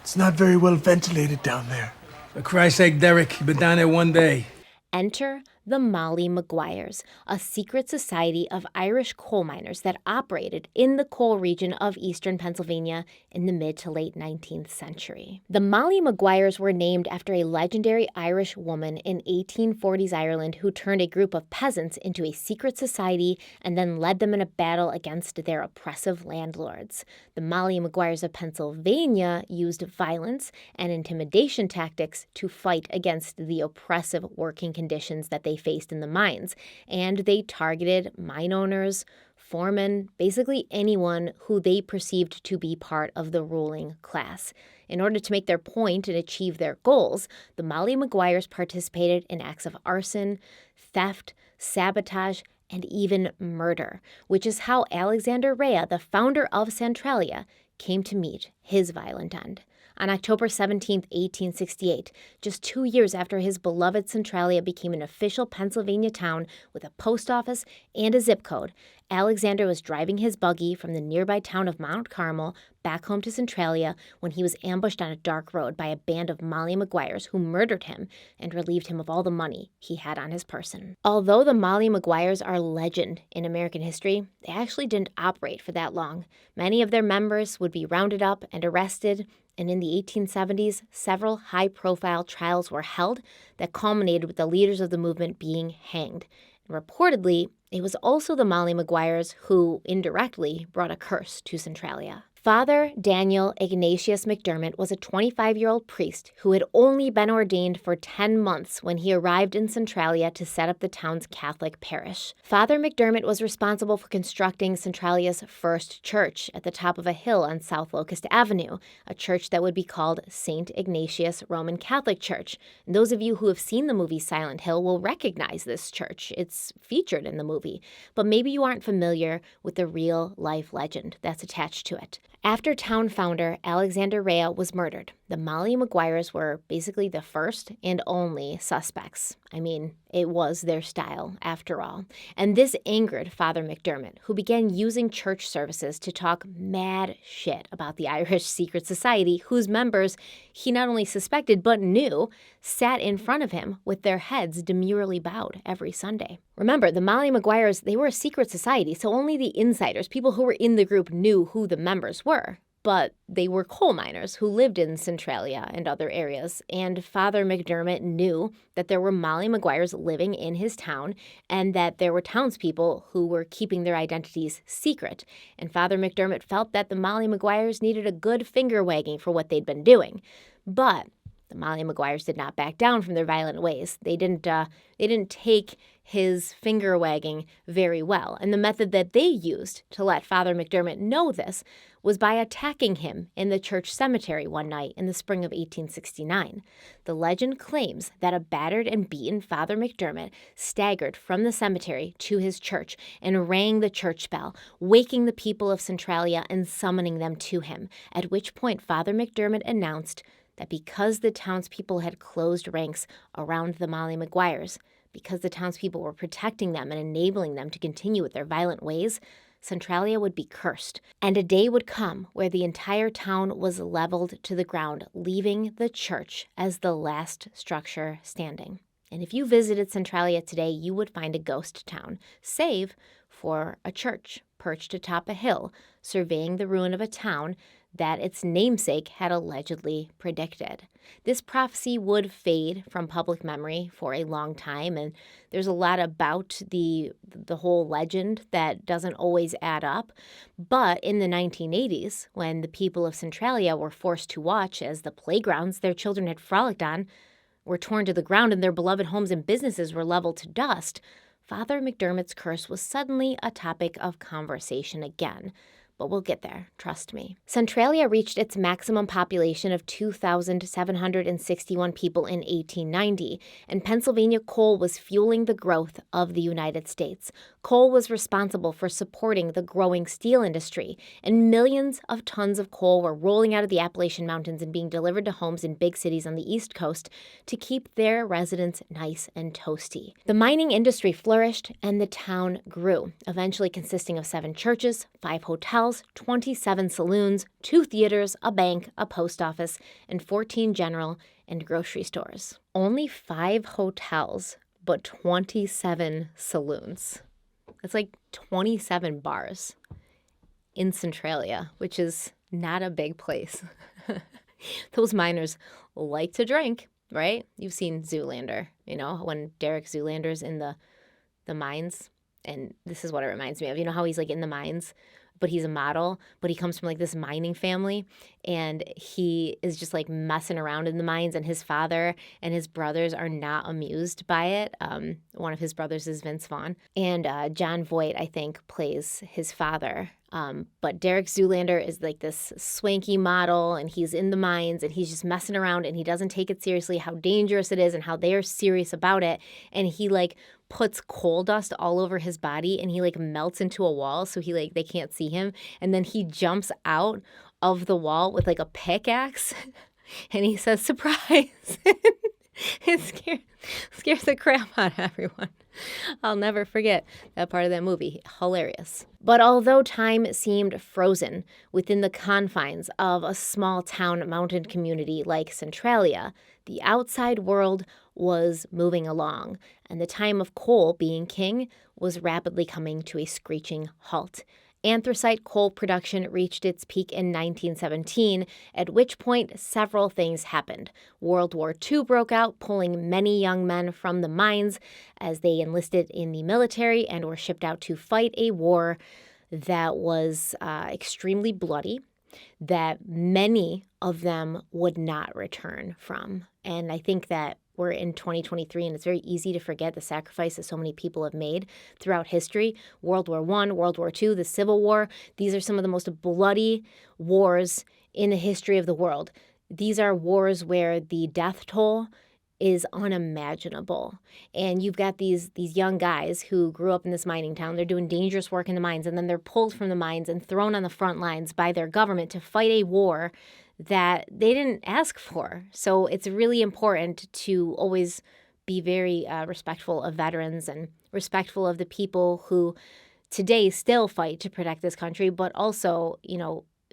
It's not very well ventilated down there. For Christ's sake, Derek, you've been down there one day. Enter the Molly Maguires, a secret society of Irish coal miners that operated in the coal region of eastern Pennsylvania in the mid to late 19th century. The Molly Maguires were named after a legendary Irish woman in 1840s Ireland who turned a group of peasants into a secret society and then led them in a battle against their oppressive landlords. The Molly Maguires of Pennsylvania used violence and intimidation tactics to fight against the oppressive working conditions that they faced in the mines, and they targeted mine owners, foremen, basically anyone who they perceived to be part of the ruling class. In order to make their point and achieve their goals, the Molly Maguires participated in acts of arson, theft, sabotage, and even murder, which is how Alexander Rea, the founder of Centralia, came to meet his violent end. On October 17, 1868, just 2 years after his beloved Centralia became an official Pennsylvania town with a post office and a zip code, Alexander was driving his buggy from the nearby town of Mount Carmel back home to Centralia when he was ambushed on a dark road by a band of Molly Maguires who murdered him and relieved him of all the money he had on his person. Although the Molly Maguires are legend in American history, they actually didn't operate for that long. Many of their members would be rounded up and arrested, and in the 1870s, several high-profile trials were held that culminated with the leaders of the movement being hanged. And reportedly, it was also the Molly Maguires who, indirectly, brought a curse to Centralia. Father Daniel Ignatius McDermott was a 25-year-old priest who had only been ordained for 10 months when he arrived in Centralia to set up the town's Catholic parish. Father McDermott was responsible for constructing Centralia's first church at the top of a hill on South Locust Avenue, a church that would be called St. Ignatius Roman Catholic Church. And those of you who have seen the movie Silent Hill will recognize this church. It's featured in the movie, but maybe you aren't familiar with the real-life legend that's attached to it. After town founder Alexander Rea was murdered, the Molly Maguires were basically the first and only suspects. I mean, it was their style, after all. And this angered Father McDermott, who began using church services to talk mad shit about the Irish secret society, whose members he not only suspected but knew sat in front of him with their heads demurely bowed every Sunday. Remember, the Molly Maguires, they were a secret society, so only the insiders, people who were in the group, knew who the members were. But they were coal miners who lived in Centralia and other areas, and Father McDermott knew that there were Molly Maguires living in his town and that there were townspeople who were keeping their identities secret. And Father McDermott felt that the Molly Maguires needed a good finger wagging for what they'd been doing. But the Molly Maguires did not back down from their violent ways. They didn't take his finger wagging very well. And the method that they used to let Father McDermott know this was by attacking him in the church cemetery one night in the spring of 1869. The legend claims that a battered and beaten Father McDermott staggered from the cemetery to his church and rang the church bell, waking the people of Centralia and summoning them to him, at which point Father McDermott announced that because the townspeople had closed ranks around the Molly Maguires, because the townspeople were protecting them and enabling them to continue with their violent ways, Centralia would be cursed, and a day would come where the entire town was leveled to the ground, leaving the church as the last structure standing. And if you visited Centralia today, you would find a ghost town, save for a church perched atop a hill, surveying the ruin of a town that its namesake had allegedly predicted. This prophecy would fade from public memory for a long time, and there's a lot about the whole legend that doesn't always add up. But in the 1980s, when the people of Centralia were forced to watch as the playgrounds their children had frolicked on were torn to the ground and their beloved homes and businesses were leveled to dust, Father McDermott's curse was suddenly a topic of conversation again. But we'll get there, trust me. Centralia reached its maximum population of 2,761 people in 1890, and Pennsylvania coal was fueling the growth of the United States. Coal was responsible for supporting the growing steel industry, and millions of tons of coal were rolling out of the Appalachian Mountains and being delivered to homes in big cities on the East Coast to keep their residents nice and toasty. The mining industry flourished, and the town grew, eventually consisting of 7 churches, 5 hotels, 27 saloons, 2 theaters, a bank, a post office, and 14 general and grocery stores. Only 5 hotels, but 27 saloons. That's like 27 bars in Centralia, which is not a big place. Those miners like to drink, right? You've seen Zoolander, when Derek Zoolander's in the mines, and this is what it reminds me of. You know how he's like in the mines, but he's a model, but he comes from like this mining family, and he is just like messing around in the mines, and his father and his brothers are not amused by it. One of his brothers is Vince Vaughn, and John Voight, I think, plays his father. But Derek Zoolander is like this swanky model, and he's in the mines, and he's just messing around, and he doesn't take it seriously how dangerous it is and how they are serious about it. And he like puts coal dust all over his body, and he like melts into a wall so they can't see him. And then he jumps out of the wall with like a pickaxe and he says, "Surprise." It scares the crap out of everyone. I'll never forget that part of that movie. Hilarious. But although time seemed frozen within the confines of a small town mountain community like Centralia, the outside world was moving along, and the time of coal being king was rapidly coming to a screeching halt. Anthracite coal production reached its peak in 1917, at which point several things happened. World War II broke out, pulling many young men from the mines as they enlisted in the military and were shipped out to fight a war that was extremely bloody, that many of them would not return from. And I think that we're in 2023, and it's very easy to forget the sacrifice that so many people have made throughout history. World War I, World War II, the Civil War. These are some of the most bloody wars in the history of the world. These are wars where the death toll is unimaginable. And you've got these young guys who grew up in this mining town. They're doing dangerous work in the mines, and then they're pulled from the mines and thrown on the front lines by their government to fight a war that they didn't ask for. So it's really important to always be very respectful of veterans and respectful of the people who today still fight to protect this country, but also,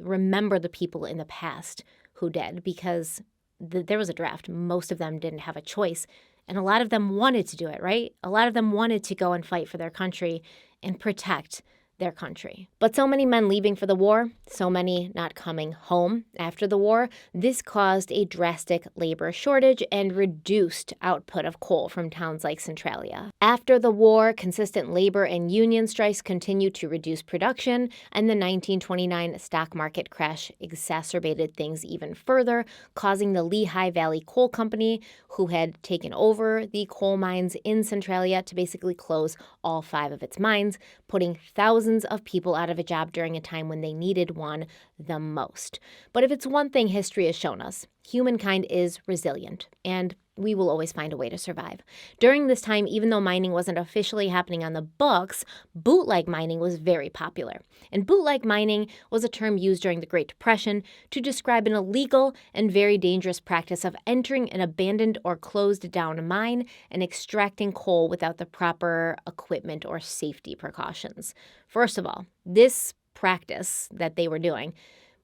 remember the people in the past who did, because there was a draft. Most of them didn't have a choice, and a lot of them wanted to do it, right? A lot of them wanted to go and fight for their country and protect their country. But so many men leaving for the war, so many not coming home after the war, this caused a drastic labor shortage and reduced output of coal from towns like Centralia. After the war, consistent labor and union strikes continued to reduce production, and the 1929 stock market crash exacerbated things even further, causing the Lehigh Valley Coal Company, who had taken over the coal mines in Centralia, to basically close all 5 of its mines, putting thousands of people out of a job during a time when they needed one the most. But if it's one thing history has shown us, Humankind is resilient, and we will always find a way to survive. During this time, even though mining wasn't officially happening on the books, bootleg mining was very popular. And bootleg mining was a term used during the Great Depression to describe an illegal and very dangerous practice of entering an abandoned or closed down mine and extracting coal without the proper equipment or safety precautions. First of all, this practice that they were doing,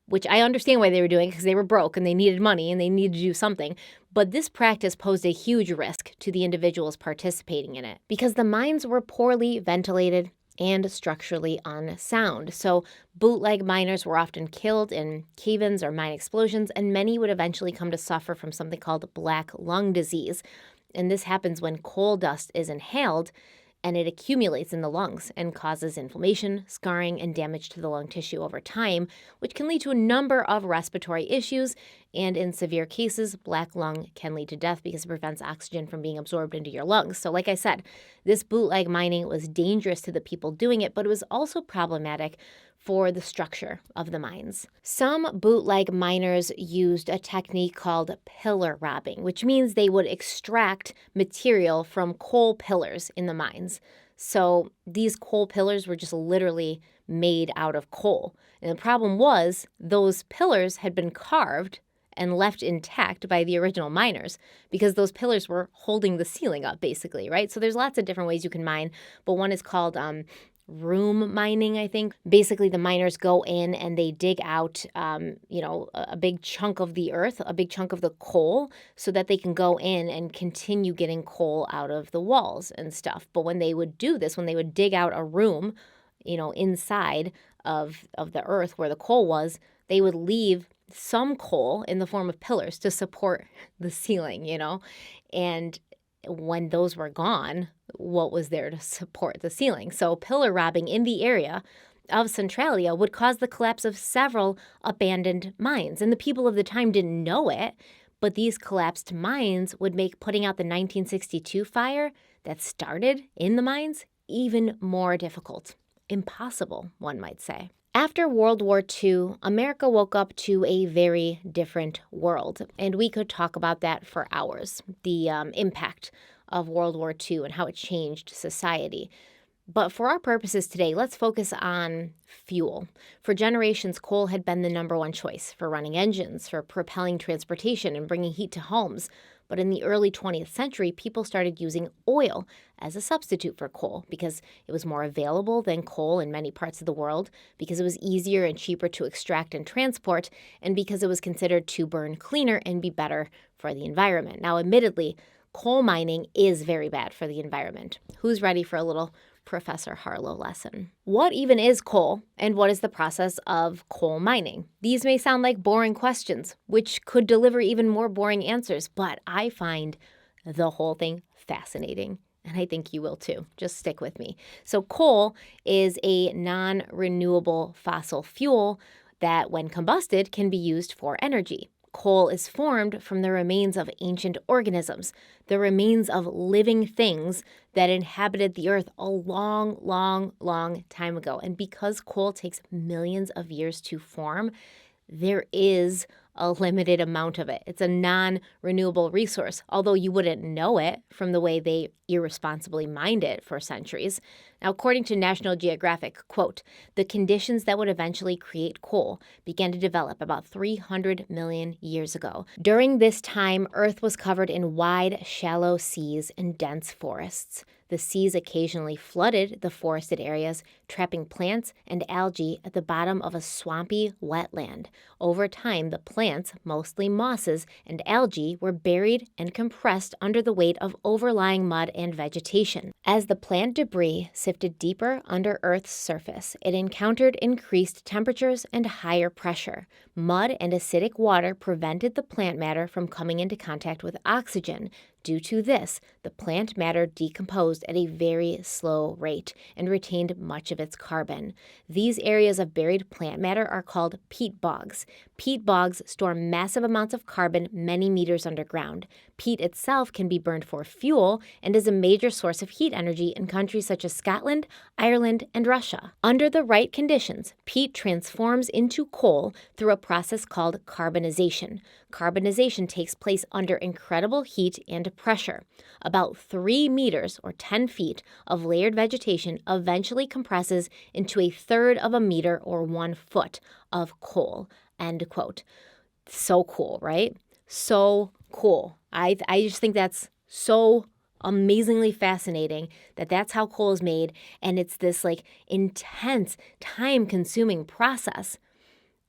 which I understand why they were doing because they were broke and they needed money and they needed to do something. But this practice posed a huge risk to the individuals participating in it because the mines were poorly ventilated and structurally unsound. So bootleg miners were often killed in cave-ins or mine explosions, and many would eventually come to suffer from something called black lung disease. And this happens when coal dust is inhaled and it accumulates in the lungs and causes inflammation, scarring, and damage to the lung tissue over time, which can lead to a number of respiratory issues. And in severe cases, black lung can lead to death because it prevents oxygen from being absorbed into your lungs. So like I said, this bootleg mining was dangerous to the people doing it, but it was also problematic for the structure of the mines. Some bootleg miners used a technique called pillar robbing, which means they would extract material from coal pillars in the mines. So these coal pillars were just literally made out of coal. And the problem was those pillars had been carved and left intact by the original miners because those pillars were holding the ceiling up, basically, right? So there's lots of different ways you can mine, but one is called room mining, I think. Basically, the miners go in and they dig out, a big chunk of the earth, a big chunk of the coal, so that they can go in and continue getting coal out of the walls and stuff. But when they would do this, when they would dig out a room, inside of the earth where the coal was, they would leave some coal in the form of pillars to support the ceiling, and when those were gone, what was there to support the ceiling? So pillar robbing in the area of Centralia would cause the collapse of several abandoned mines. And the people of the time didn't know it, but these collapsed mines would make putting out the 1962 fire that started in the mines even more difficult. Impossible, one might say. After World War II, America woke up to a very different world, and we could talk about that for hours, the impact of World War II and how it changed society. But for our purposes today, let's focus on fuel. For generations, coal had been the number one choice for running engines, for propelling transportation, and bringing heat to homes. But in the early 20th century, people started using oil as a substitute for coal because it was more available than coal in many parts of the world, because it was easier and cheaper to extract and transport, and because it was considered to burn cleaner and be better for the environment. Now, admittedly, coal mining is very bad for the environment. Who's ready for a little Professor Harlowe lesson? What even is coal, and what is the process of coal mining? These may sound like boring questions, which could deliver even more boring answers, but I find the whole thing fascinating, and I think you will too. Just stick with me. So coal is a non-renewable fossil fuel that, when combusted, can be used for energy. Coal is formed from the remains of ancient organisms, the remains of living things that inhabited the earth a long, long, long time ago. And because coal takes millions of years to form, there is a limited amount of it. It's a non-renewable resource, although you wouldn't know it from the way they irresponsibly mined it for centuries. Now, according to National Geographic, quote, the conditions that would eventually create coal began to develop about 300 million years ago. During this time, Earth was covered in wide, shallow seas and dense forests. The seas occasionally flooded the forested areas, trapping plants and algae at the bottom of a swampy wetland. Over time, the plants, mostly mosses and algae, were buried and compressed under the weight of overlying mud and vegetation. As the plant debris sifted deeper under Earth's surface, it encountered increased temperatures and higher pressure. Mud and acidic water prevented the plant matter from coming into contact with oxygen, Due to this, the plant matter decomposed at a very slow rate and retained much of its carbon. These areas of buried plant matter are called peat bogs. Peat bogs store massive amounts of carbon many meters underground. Peat itself can be burned for fuel and is a major source of heat energy in countries such as Scotland, Ireland, and Russia. Under the right conditions, peat transforms into coal through a process called carbonization. Carbonization takes place under incredible heat and pressure. About 3 meters or 10 feet of layered vegetation eventually compresses into a third of a meter or 1 foot of coal. End quote. So cool, right? So cool. I just think that's so amazingly fascinating that that's how coal is made, and it's this like intense, time-consuming process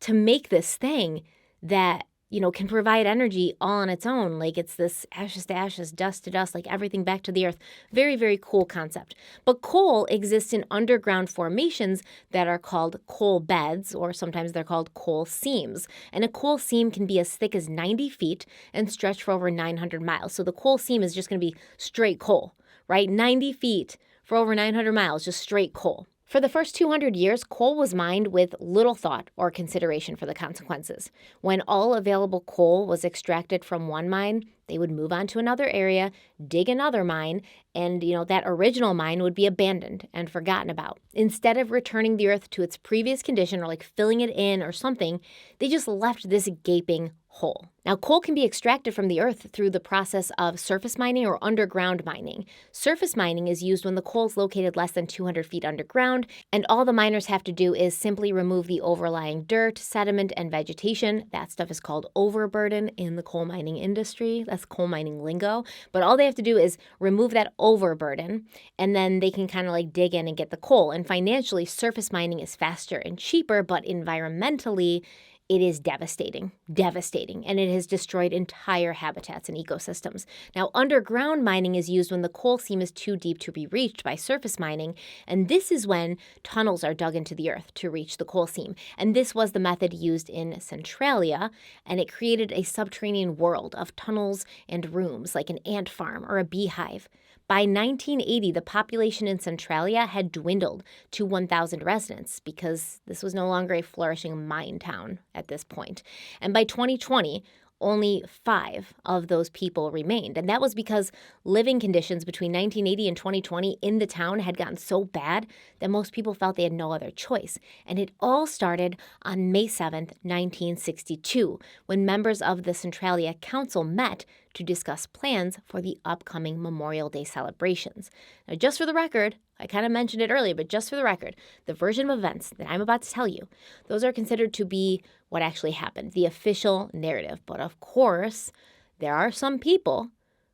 to make this thing that, you know, can provide energy all on its own. Like it's this ashes to ashes, dust to dust, like everything back to the earth. Very, very cool concept. But coal exists in underground formations that are called coal beds, or sometimes they're called coal seams. And a coal seam can be as thick as 90 feet and stretch for over 900 miles. So the coal seam is just going to be straight coal, right? 90 feet for over 900 miles, just straight coal. For the first 200 years, coal was mined with little thought or consideration for the consequences. When all available coal was extracted from one mine, they would move on to another area, dig another mine, and that original mine would be abandoned and forgotten about. Instead of returning the earth to its previous condition or like filling it in or something, they just left this gaping hole. Now, coal can be extracted from the earth through the process of surface mining or underground mining. Surface mining is used when the coal is located less than 200 feet underground, and all the miners have to do is simply remove the overlying dirt, sediment, and vegetation. That stuff is called overburden in the coal mining industry. That's coal mining lingo. But all they have to do is remove that overburden, and then they can kind of like dig in and get the coal. And financially, surface mining is faster and cheaper, but environmentally, it is devastating, and it has destroyed entire habitats and ecosystems. Now, underground mining is used when the coal seam is too deep to be reached by surface mining, and this is when tunnels are dug into the earth to reach the coal seam. And this was the method used in Centralia, and it created a subterranean world of tunnels and rooms, like an ant farm or a beehive. By 1980, the population in Centralia had dwindled to 1,000 residents because this was no longer a flourishing mine town at this point. And by 2020, only 5 of those people remained. And that was because living conditions between 1980 and 2020 in the town had gotten so bad that most people felt they had no other choice. And it all started on May 7th, 1962, when members of the Centralia Council met to discuss plans for the upcoming Memorial Day celebrations. Now, just for the record, I kind of mentioned it earlier, but just for the record, the version of events that I'm about to tell you, those are considered to be what actually happened, the official narrative. But of course, there are some people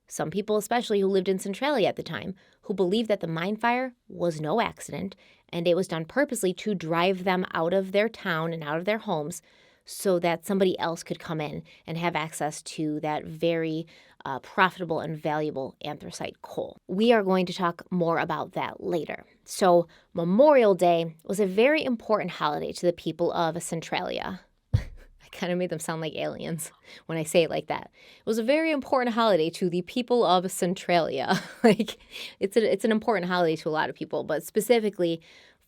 especially who lived in Centralia at the time, who believed that the mine fire was no accident and it was done purposely to drive them out of their town and out of their homes so that somebody else could come in and have access to that very profitable and valuable anthracite coal. We are going to talk more about that later. So Memorial Day was a very important holiday to the people of Centralia. I kind of made them sound like aliens when I say it like that. It was a very important holiday to the people of Centralia. Like it's an important holiday to a lot of people, but specifically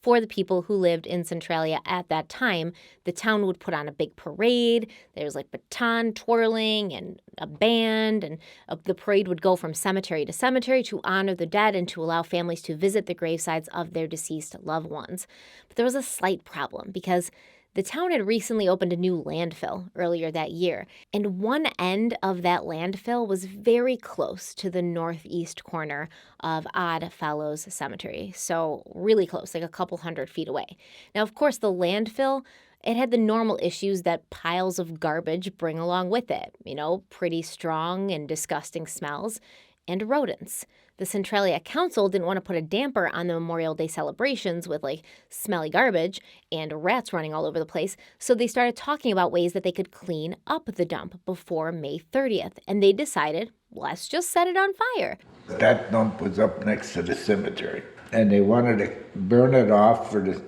for the people who lived in Centralia at that time, the town would put on a big parade. There was like baton twirling and a band, and the parade would go from cemetery to cemetery to honor the dead and to allow families to visit the gravesites of their deceased loved ones. But there was a slight problem because the town had recently opened a new landfill earlier that year, and one end of that landfill was very close to the northeast corner of Odd Fellows Cemetery, so really close, like a couple 100 feet away. Now, of course, the landfill, it had the normal issues that piles of garbage bring along with it, pretty strong and disgusting smells, and rodents. The Centralia Council didn't want to put a damper on the Memorial Day celebrations with smelly garbage and rats running all over the place, so they started talking about ways that they could clean up the dump before May 30th, and they decided, let's just set it on fire. That dump was up next to the cemetery, and they wanted to burn it off for the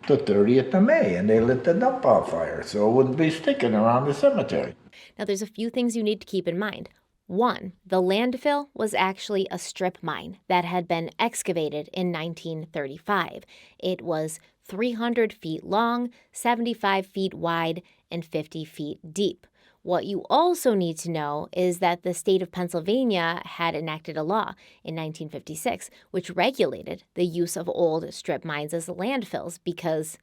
30th of May, and they lit the dump on fire so it wouldn't be sticking around the cemetery. Now, there's a few things you need to keep in mind. One, the landfill was actually a strip mine that had been excavated in 1935. It was 300 feet long, 75 feet wide, and 50 feet deep. What you also need to know is that the state of Pennsylvania had enacted a law in 1956 which regulated the use of old strip mines as landfills because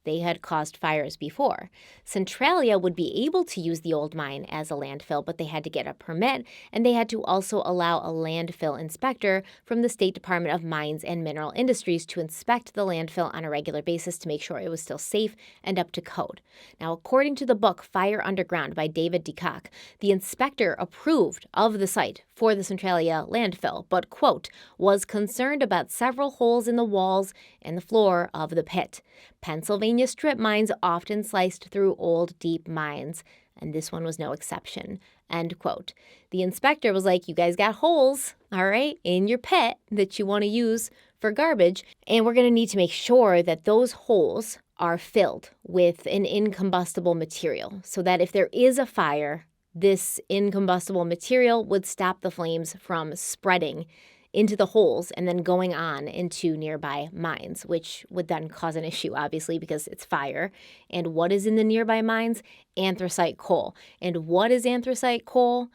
they had caused fires before. Centralia would be able to use the old mine as a landfill, but they had to get a permit, and they had to also allow a landfill inspector from the State Department of Mines and Mineral Industries to inspect the landfill on a regular basis to make sure it was still safe and up to code. Now, according to the book Fire Underground by David DeCock, the inspector approved of the site for the Centralia landfill, but, quote, was concerned about several holes in the walls and the floor of the pit. Pennsylvania strip mines often sliced through old, deep mines, and this one was no exception, end quote. The inspector was like, you guys got holes, all right, in your pit that you want to use for garbage, and we're going to need to make sure that those holes are filled with an incombustible material so that if there is a fire, this incombustible material would stop the flames from spreading into the holes and then going on into nearby mines, which would then cause an issue, obviously, because it's fire. And what is in the nearby mines? Anthracite coal. And what is anthracite coal?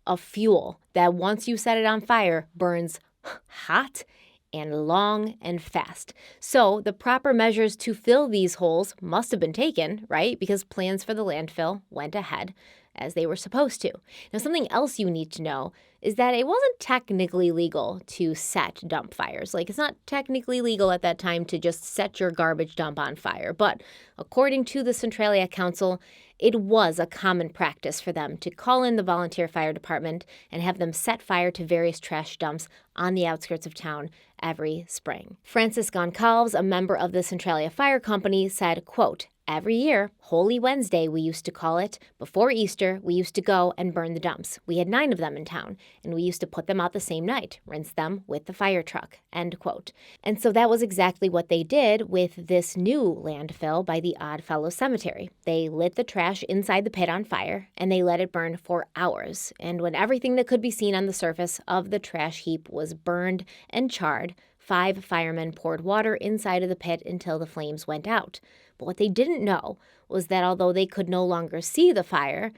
A fuel that once you set it on fire burns hot and long and fast. So the proper measures to fill these holes must have been taken, right? Because plans for the landfill went ahead as they were supposed to. Now, something else you need to know is that it wasn't technically legal to set dump fires. Like, it's not technically legal at that time to just set your garbage dump on fire. But according to the Centralia Council, it was a common practice for them to call in the volunteer fire department and have them set fire to various trash dumps on the outskirts of town every spring. Francis Goncalves, a member of the Centralia Fire Company, said, quote, every year, Holy Wednesday, we used to call it, before Easter, we used to go and burn the dumps. We had 9 of them in town, and we used to put them out the same night, rinse them with the fire truck, end quote. And so that was exactly what they did with this new landfill by the Oddfellow Cemetery. They lit the trash inside the pit on fire, and they let it burn for hours. And when everything that could be seen on the surface of the trash heap was burned and charred, 5 firemen poured water inside of the pit until the flames went out. But what they didn't know was that although they could no longer see the fire,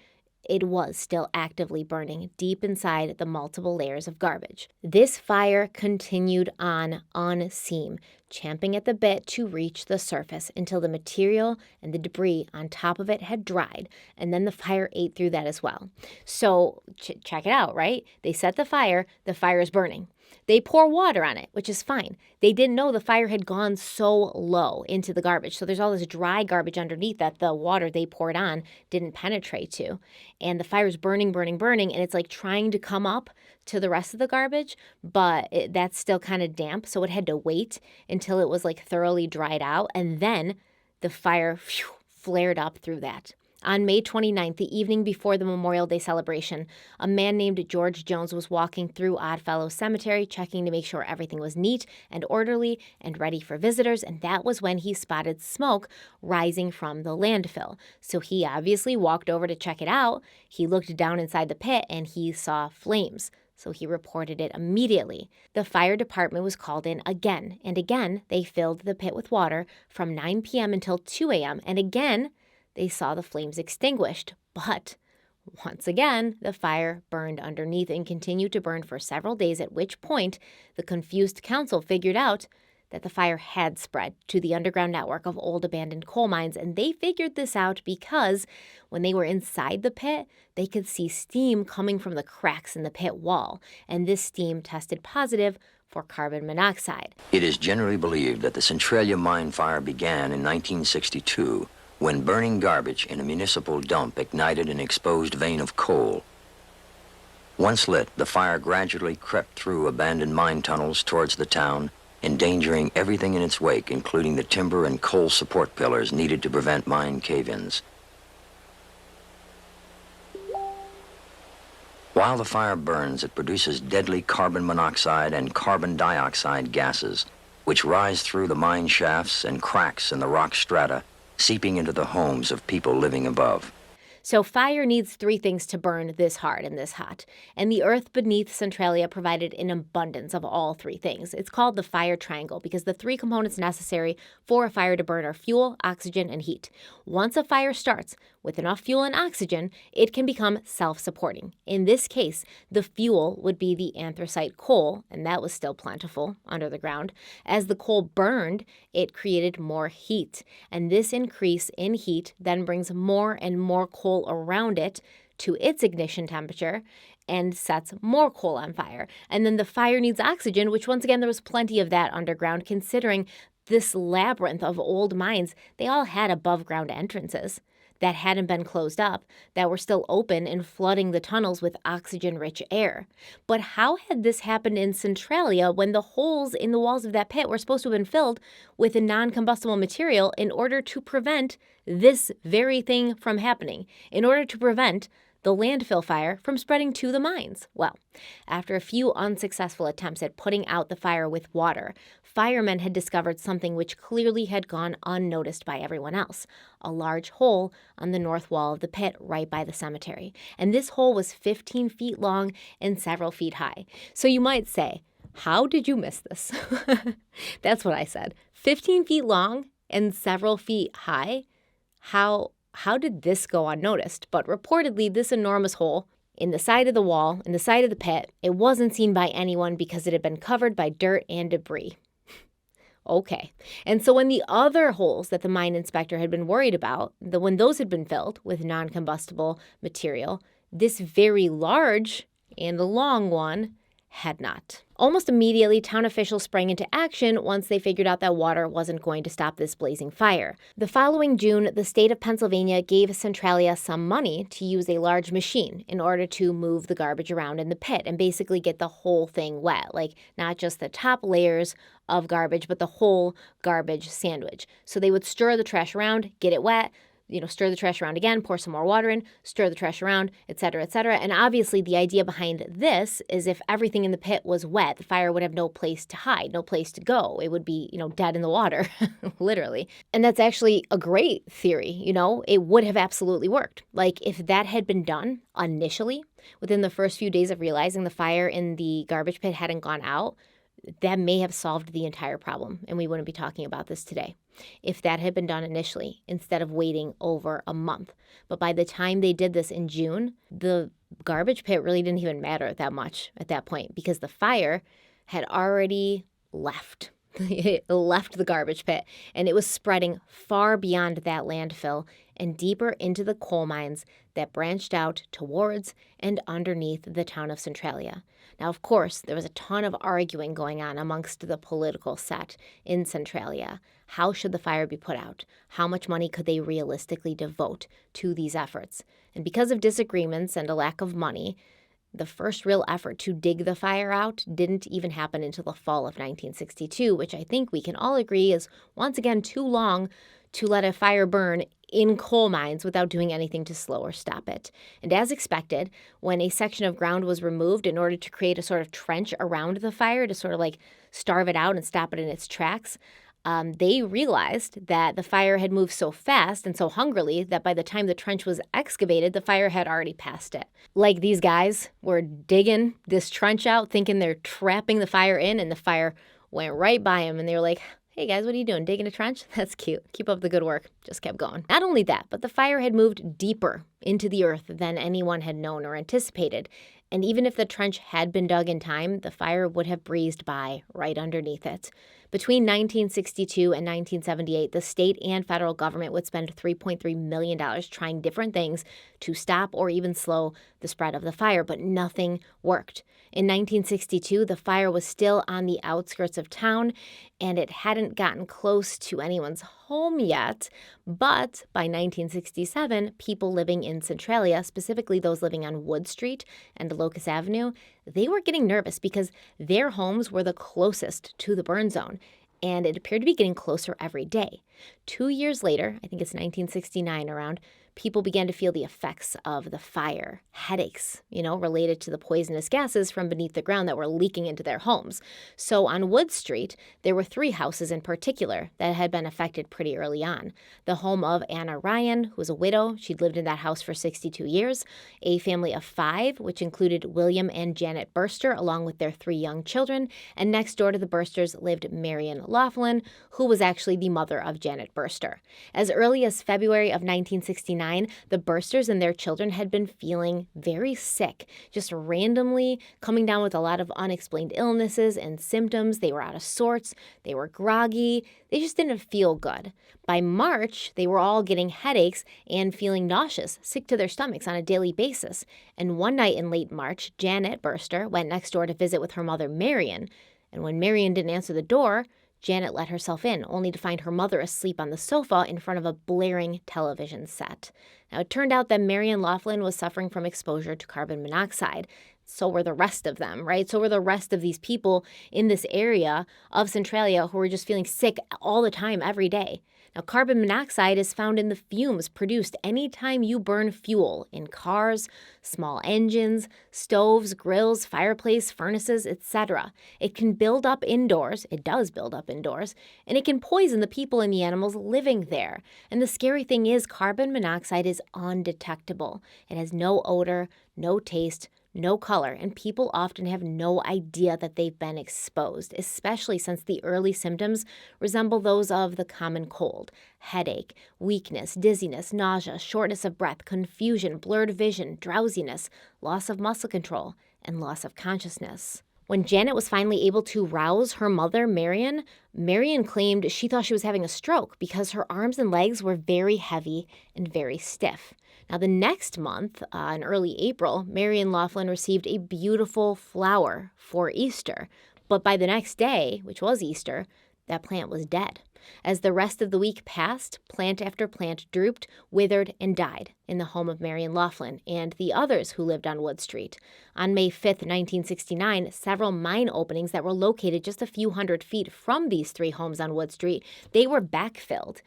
it was still actively burning deep inside the multiple layers of garbage. This fire continued on unseen, champing at the bit to reach the surface until the material and the debris on top of it had dried, and then the fire ate through that as well. So check it out, right? They set the fire is burning. They pour water on it, which is fine. They didn't know the fire had gone so low into the garbage. So there's all this dry garbage underneath that the water they poured on didn't penetrate to. And the fire's burning, and it's like trying to come up to the rest of the garbage, but that's still kind of damp. So it had to wait until it was like thoroughly dried out. And then the fire flared up through that. On May 29th, the evening before the Memorial Day celebration, a man named George Jones was walking through Oddfellow Cemetery, checking to make sure everything was neat and orderly and ready for visitors, and that was when he spotted smoke rising from the landfill. So he obviously walked over to check it out. He looked down inside the pit, and he saw flames. So he reported it immediately. The fire department was called in again, and again they filled the pit with water from 9 p.m. until 2 a.m., and again they saw the flames extinguished, but once again, the fire burned underneath and continued to burn for several days, at which point the confused council figured out that the fire had spread to the underground network of old abandoned coal mines, and they figured this out because when they were inside the pit, they could see steam coming from the cracks in the pit wall, and this steam tested positive for carbon monoxide. It is generally believed that the Centralia mine fire began in 1962 when burning garbage in a municipal dump ignited an exposed vein of coal. Once lit, the fire gradually crept through abandoned mine tunnels towards the town, endangering everything in its wake, including the timber and coal support pillars needed to prevent mine cave-ins. While the fire burns, it produces deadly carbon monoxide and carbon dioxide gases, which rise through the mine shafts and cracks in the rock strata, seeping into the homes of people living above. So fire needs three things to burn this hard and this hot, and the earth beneath Centralia provided an abundance of all three things. It's called the fire triangle because the three components necessary for a fire to burn are fuel, oxygen, and heat. Once a fire starts with enough fuel and oxygen, it can become self-supporting. In this case, the fuel would be the anthracite coal, and that was still plentiful under the ground. As the coal burned, it created more heat, and this increase in heat then brings more and more coal around it to its ignition temperature and sets more coal on fire. And then the fire needs oxygen, which once again, there was plenty of that underground, considering this labyrinth of old mines, they all had above ground entrances that hadn't been closed up, that were still open and flooding the tunnels with oxygen-rich air. But how had this happened in Centralia when the holes in the walls of that pit were supposed to have been filled with a non-combustible material in order to prevent this very thing from happening, in order to prevent the landfill fire from spreading to the mines? Well, after a few unsuccessful attempts at putting out the fire with water, firemen had discovered something which clearly had gone unnoticed by everyone else, a large hole on the north wall of the pit right by the cemetery. And this hole was 15 feet long and several feet high. So you might say, how did you miss this? That's what I said. 15 feet long and several feet high? How did this go unnoticed? But reportedly, this enormous hole in the side of the wall, in the side of the pit, it wasn't seen by anyone because it had been covered by dirt and debris. Okay. And so when the other holes that the mine inspector had been worried about, when those had been filled with non-combustible material, this very large and long one had not. Almost immediately, town officials sprang into action once they figured out that water wasn't going to stop this blazing fire. The following June, the state of Pennsylvania gave Centralia some money to use a large machine in order to move the garbage around in the pit and basically get the whole thing wet, like not just the top layers of garbage, but the whole garbage sandwich. So they would stir the trash around, get it wet, stir the trash around again, pour some more water in, stir the trash around, et cetera, et cetera. And obviously the idea behind this is if everything in the pit was wet, the fire would have no place to hide, no place to go. It would be, dead in the water, literally. And that's actually a great theory, it would have absolutely worked. Like if that had been done initially, within the first few days of realizing the fire in the garbage pit hadn't gone out, that may have solved the entire problem, and we wouldn't be talking about this today if that had been done initially instead of waiting over a month. But by the time they did this in June, the garbage pit really didn't even matter that much at that point because the fire had already left. It left the garbage pit, and it was spreading far beyond that landfill and deeper into the coal mines that branched out towards and underneath the town of Centralia. Now, of course, there was a ton of arguing going on amongst the political set in Centralia. How should the fire be put out? How much money could they realistically devote to these efforts? And because of disagreements and a lack of money, the first real effort to dig the fire out didn't even happen until the fall of 1962, which I think we can all agree is once again too long to let a fire burn in coal mines without doing anything to slow or stop it. And as expected, when a section of ground was removed in order to create a sort of trench around the fire to sort of like starve it out and stop it in its tracks, they realized that the fire had moved so fast and so hungrily that by the time the trench was excavated, the fire had already passed it. Like these guys were digging this trench out, thinking they're trapping the fire in, and the fire went right by them, and they were like, hey guys, what are you doing, digging a trench? That's cute. Keep up the good work. Just kept going. Not only that, but the fire had moved deeper into the earth than anyone had known or anticipated. And even if the trench had been dug in time, the fire would have breezed by right underneath it. Between 1962 and 1978, the state and federal government would spend $3.3 million trying different things to stop or even slow the spread of the fire, but nothing worked. In 1962, the fire was still on the outskirts of town, and it hadn't gotten close to anyone's home yet. But by 1967, people living in Centralia, specifically those living on Wood Street and Locust Avenue, they were getting nervous because their homes were the closest to the burn zone, and it appeared to be getting closer every day. 2 years later, I think it's 1969 around, people began to feel the effects of the fire, headaches, related to the poisonous gases from beneath the ground that were leaking into their homes. So on Wood Street, there were 3 houses in particular that had been affected pretty early on. The home of Anna Ryan, who was a widow. She'd lived in that house for 62 years. A family of 5, which included William and Janet Burster, along with their 3 young children. And next door to the Bursters lived Marion Laughlin, who was actually the mother of Janet Burster. As early as February of 1969, the Bursters and their children had been feeling very sick, just randomly coming down with a lot of unexplained illnesses and symptoms. They were out of sorts. They were groggy. They just didn't feel good. By March, they were all getting headaches and feeling nauseous, sick to their stomachs on a daily basis. And one night in late March, Janet Burster went next door to visit with her mother, Marion. And when Marion didn't answer the door, Janet let herself in, only to find her mother asleep on the sofa in front of a blaring television set. Now, it turned out that Marion Laughlin was suffering from exposure to carbon monoxide. So were the rest of them, right? So were the rest of these people in this area of Centralia who were just feeling sick all the time, every day. Now, carbon monoxide is found in the fumes produced anytime you burn fuel in cars, small engines, stoves, grills, fireplace, furnaces, etc. It can build up indoors. It does build up indoors, and it can poison the people and the animals living there. And the scary thing is carbon monoxide is undetectable. It has no odor, no taste, no color, and people often have no idea that they've been exposed, especially since the early symptoms resemble those of the common cold: headache, weakness, dizziness, nausea, shortness of breath, confusion, blurred vision, drowsiness, loss of muscle control, and loss of consciousness. When Janet was finally able to rouse her mother, Marion claimed she thought she was having a stroke because her arms and legs were very heavy and very stiff. Now, the next month, in early April, Marion Laughlin received a beautiful flower for Easter. But by the next day, which was Easter, that plant was dead. As the rest of the week passed, plant after plant drooped, withered, and died in the home of Marion Laughlin and the others who lived on Wood Street. On May 5th, 1969, several mine openings that were located just a few hundred feet from these 3 homes on Wood Street, they were backfilled.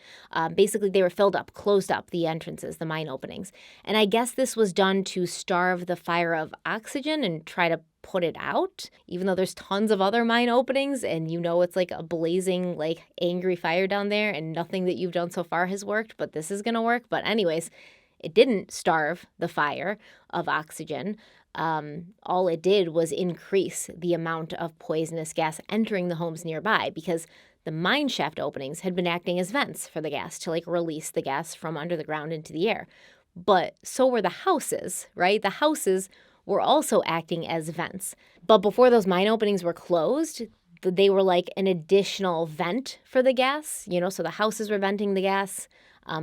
Basically, they were filled up, closed up, the entrances, the mine openings. And I guess this was done to starve the fire of oxygen and try to put it out, even though there's tons of other mine openings and it's like a blazing, angry fire down there and nothing that you've done so far has worked, but this is going to work. But anyways, it didn't starve the fire of oxygen. All it did was increase the amount of poisonous gas entering the homes nearby because the mine shaft openings had been acting as vents for the gas to release the gas from under the ground into the air. But so were the houses, right? The houses were also acting as vents. But before those mine openings were closed, they were like an additional vent for the gas, so the houses were venting the gas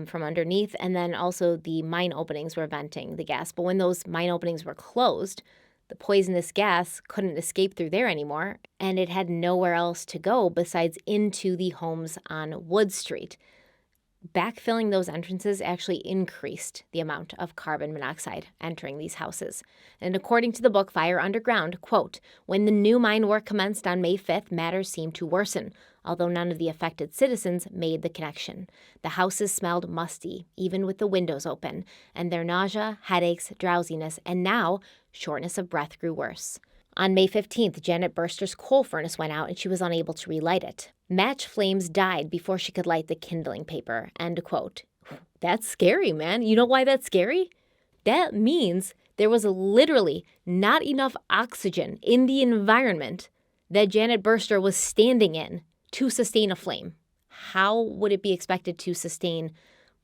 from underneath, and then also the mine openings were venting the gas. But when those mine openings were closed, the poisonous gas couldn't escape through there anymore, and it had nowhere else to go besides into the homes on Wood Street. Backfilling those entrances actually increased the amount of carbon monoxide entering these houses. And according to the book Fire Underground, quote, when the new mine work commenced on May 5th, matters seemed to worsen, although none of the affected citizens made the connection. The houses smelled musty, even with the windows open, and their nausea, headaches, drowsiness, and now shortness of breath grew worse. On May 15th, Janet Burster's coal furnace went out and she was unable to relight it. Match flames died before she could light the kindling paper. End quote. That's scary, man. You know why that's scary? That means there was literally not enough oxygen in the environment that Janet Burster was standing in to sustain a flame. How would it be expected to sustain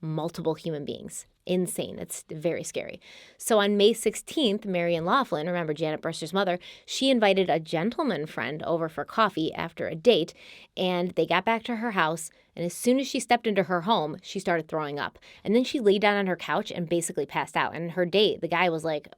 multiple human beings? Insane. It's very scary. So on May 16th, Marion Laughlin, remember Janet Burster's mother, she invited a gentleman friend over for coffee after a date, and they got back to her house, and as soon as she stepped into her home, she started throwing up. And then she lay down on her couch and basically passed out. And her date, the guy was like,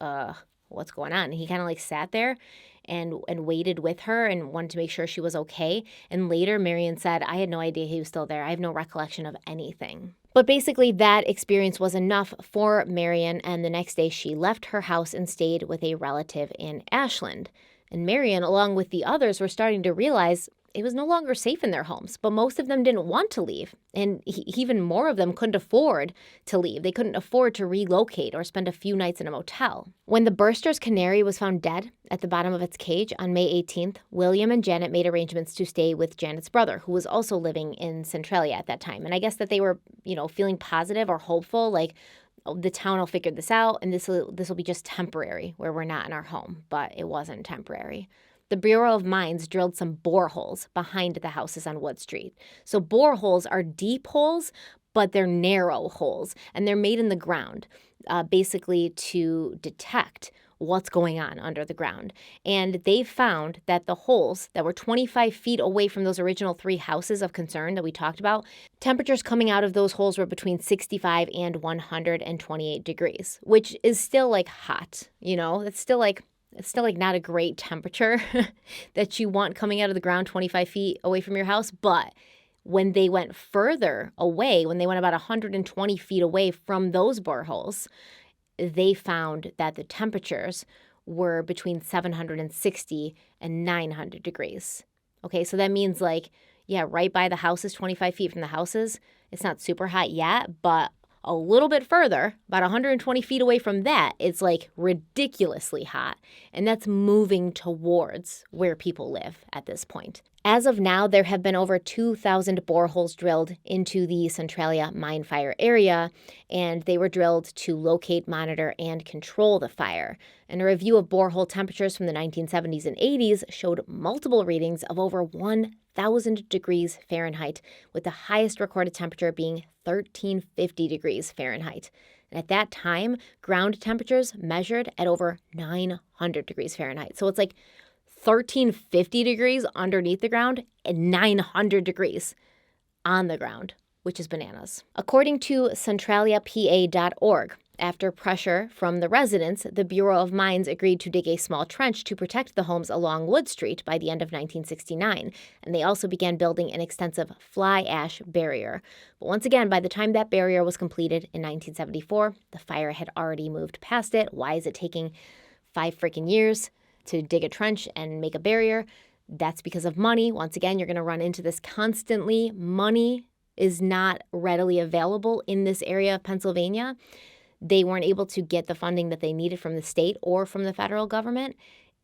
what's going on? And he kind of sat there and waited with her and wanted to make sure she was okay. And later, Marion said, I had no idea he was still there. I have no recollection of anything. But basically, that experience was enough for Marion, and the next day she left her house and stayed with a relative in Ashland. And Marion, along with the others, were starting to realize it was no longer safe in their homes, but most of them didn't want to leave. And even more of them couldn't afford to leave. They couldn't afford to relocate or spend a few nights in a motel. When the Burster's canary was found dead at the bottom of its cage on May 18th, William and Janet made arrangements to stay with Janet's brother, who was also living in Centralia at that time. And I guess that they were, feeling positive or hopeful, like, oh, the town will figure this out and this will be just temporary where we're not in our home. But it wasn't temporary. The Bureau of Mines drilled some boreholes behind the houses on Wood Street. So boreholes are deep holes, but they're narrow holes, and they're made in the ground, basically to detect what's going on under the ground. And they found that the holes that were 25 feet away from those original 3 houses of concern that we talked about, temperatures coming out of those holes were between 65 and 128 degrees, which is still like hot, It's still like not a great temperature that you want coming out of the ground 25 feet away from your house. But when they went further away, when they went about 120 feet away from those boreholes, they found that the temperatures were between 760 and 900 degrees. Okay, so that means right by the houses, 25 feet from the houses, it's not super hot yet, but a little bit further, about 120 feet away from that, it's like ridiculously hot. And that's moving towards where people live at this point. As of now, there have been over 2,000 boreholes drilled into the Centralia mine fire area, and they were drilled to locate, monitor, and control the fire. And a review of borehole temperatures from the 1970s and 80s showed multiple readings of over 1,000 degrees Fahrenheit, with the highest recorded temperature being 1,350 degrees Fahrenheit. And at that time, ground temperatures measured at over 900 degrees Fahrenheit. So it's like 1,350 degrees underneath the ground and 900 degrees on the ground, which is bananas. According to CENTRALIAPA.org, after pressure from the residents, the Bureau of Mines agreed to dig a small trench to protect the homes along Wood Street by the end of 1969, and they also began building an extensive fly ash barrier. But once again, by the time that barrier was completed in 1974, the fire had already moved past it. Why is it taking 5 freaking years to dig a trench and make a barrier? That's because of money. Once again, you're going to run into this constantly. Money is not readily available in this area of Pennsylvania. They weren't able to get the funding that they needed from the state or from the federal government.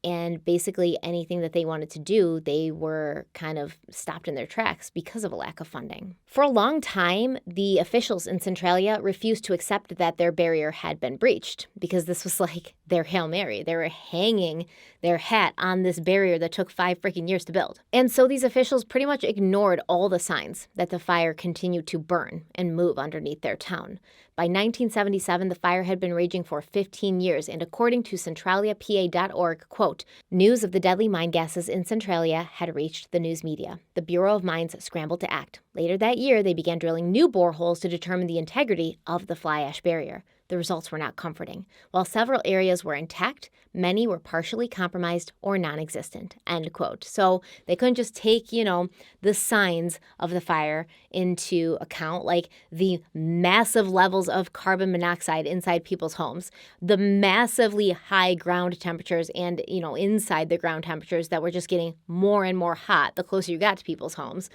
And basically anything that they wanted to do, they were kind of stopped in their tracks because of a lack of funding. For a long time, the officials in Centralia refused to accept that their barrier had been breached because this was like their Hail Mary. They were hanging their hat on this barrier that took 5 freaking years to build. And so these officials pretty much ignored all the signs that the fire continued to burn and move underneath their town. By 1977, the fire had been raging for 15 years, and according to CENTRALIAPA.org, quote, news of the deadly mine gases in Centralia had reached the news media. The Bureau of Mines scrambled to act. Later that year, they began drilling new boreholes to determine the integrity of the fly ash barrier. The results were not comforting. While several areas were intact, many were partially compromised or non-existent, end quote. So they couldn't just take, the signs of the fire into account, like the massive levels of carbon monoxide inside people's homes, the massively high ground temperatures and, inside the ground temperatures that were just getting more and more hot the closer you got to people's homes.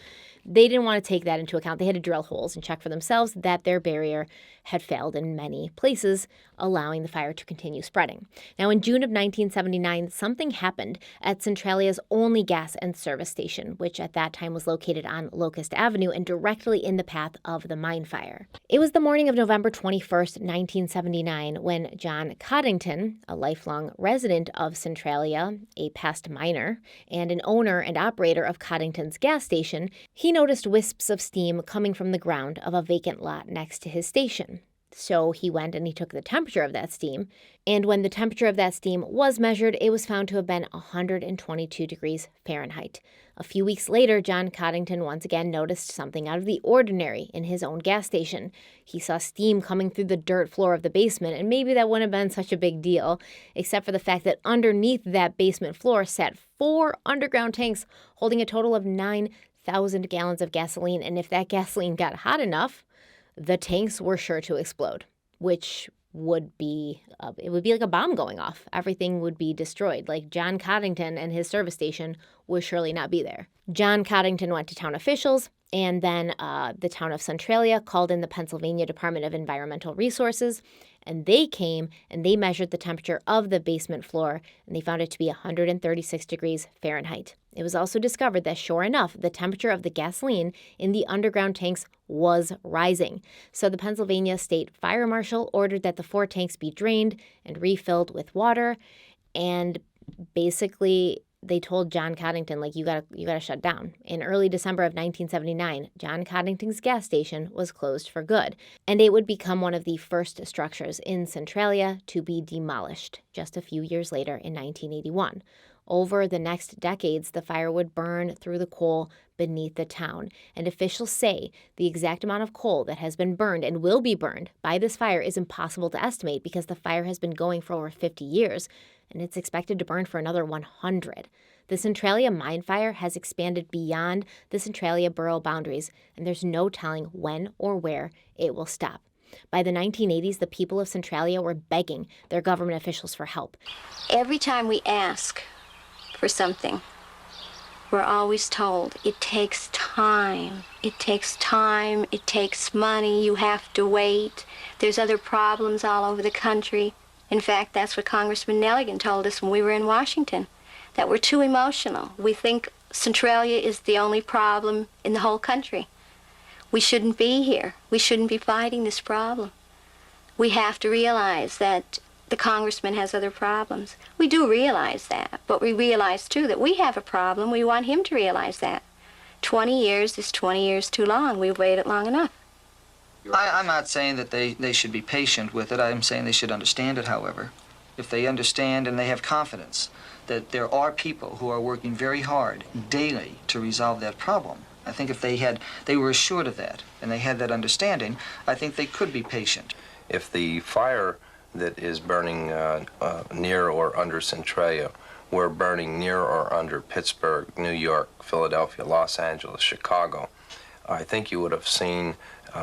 They didn't want to take that into account. They had to drill holes and check for themselves that their barrier had failed in many places, allowing the fire to continue spreading. Now, in June of 1979, something happened at Centralia's only gas and service station, which at that time was located on Locust Avenue and directly in the path of the mine fire. It was the morning of November 21st, 1979, when John Coddington, a lifelong resident of Centralia, a past miner, and an owner and operator of Coddington's gas station, he noticed wisps of steam coming from the ground of a vacant lot next to his station. So he went and he took the temperature of that steam, and when the temperature of that steam was measured, it was found to have been 122 degrees Fahrenheit. A few weeks later, John Coddington once again noticed something out of the ordinary in his own gas station. He saw steam coming through the dirt floor of the basement, and maybe that wouldn't have been such a big deal, except for the fact that underneath that basement floor sat 4 underground tanks holding a total of 9,000 gallons of gasoline, and if that gasoline got hot enough, the tanks were sure to explode, which would be, it would be like a bomb going off. Everything would be destroyed. Like John Coddington and his service station would surely not be there. John Coddington went to town officials, and then the town of Centralia called in the Pennsylvania Department of Environmental Resources, and they came and they measured the temperature of the basement floor, and they found it to be 136 degrees Fahrenheit. It was also discovered that, sure enough, the temperature of the gasoline in the underground tanks was rising. So the Pennsylvania State Fire Marshal ordered that the 4 tanks be drained and refilled with water, and basically they told John Coddington, like, you gotta shut down. In early December of 1979, John Coddington's gas station was closed for good, and it would become one of the first structures in Centralia to be demolished just a few years later in 1981. Over the next decades, the fire would burn through the coal beneath the town, and officials say the exact amount of coal that has been burned and will be burned by this fire is impossible to estimate because the fire has been going for over 50 years, and it's expected to burn for another 100. The Centralia mine fire has expanded beyond the Centralia borough boundaries, and there's no telling when or where it will stop. By the 1980s, the people of Centralia were begging their government officials for help. Every time we ask for something, we're always told it takes time. It takes time. It takes money. You have to wait. There's other problems all over the country. In fact, that's what Congressman Nelligan told us when we were in Washington, that we're too emotional. We think Centralia is the only problem in the whole country. We shouldn't be here. We shouldn't be fighting this problem. We have to realize that the congressman has other problems. We do realize that, but we realize, too, that we have a problem. We want him to realize that. 20 years is 20 years too long. We've waited long enough. I'm not saying that they should be patient with it. I'm saying they should understand it, however. If they understand and they have confidence that there are people who are working very hard daily to resolve that problem, I think if they were assured of that and they had that understanding, I think they could be patient. If the fire that is burning near or under Centralia were burning near or under Pittsburgh, New York, Philadelphia, Los Angeles, Chicago, I think you would have seen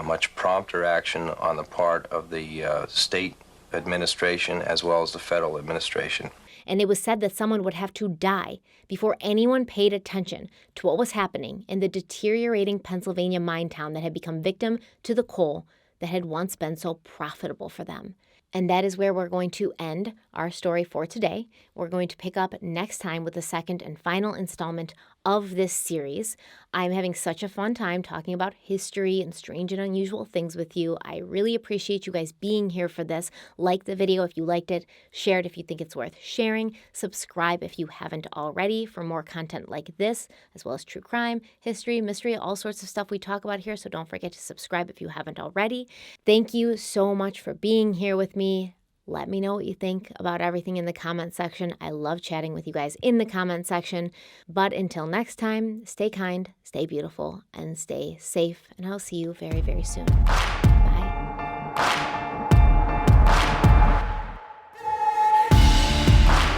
much prompter action on the part of the state administration as well as the federal administration. And it was said that someone would have to die before anyone paid attention to what was happening in the deteriorating Pennsylvania mine town that had become victim to the coal that had once been so profitable for them. And that is where we're going to end our story for today. We're going to pick up next time with the second and final installment of this series. I'm having such a fun time talking about history and strange and unusual things with you. I really appreciate you guys being here for this. Like the video if you liked it. Share it if you think it's worth sharing. Subscribe if you haven't already for more content like this, as well as true crime, history, mystery, all sorts of stuff we talk about here. So don't forget to subscribe if you haven't already. Thank you so much for being here with me. Let me know what you think about everything in the comment section. I love chatting with you guys in the comment section. But until next time, stay kind, stay beautiful, and stay safe. And I'll see you very, very soon. Bye.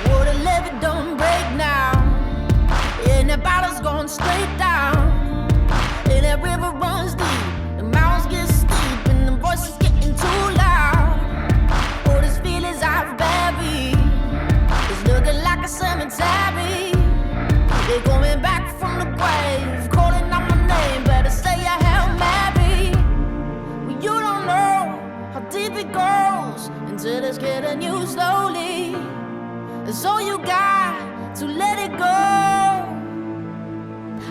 Well, the levee don't break now, and the bottle's going straight down, and that river runs deep, the mountains get steep, and the voices getting too loud. I've buried, it's looking like a cemetery. They're coming back from the grave, calling out my name, better say a Hail Mary. Well, you don't know how deep it goes until it's killing you slowly. And so you got to let it go.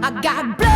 I got blood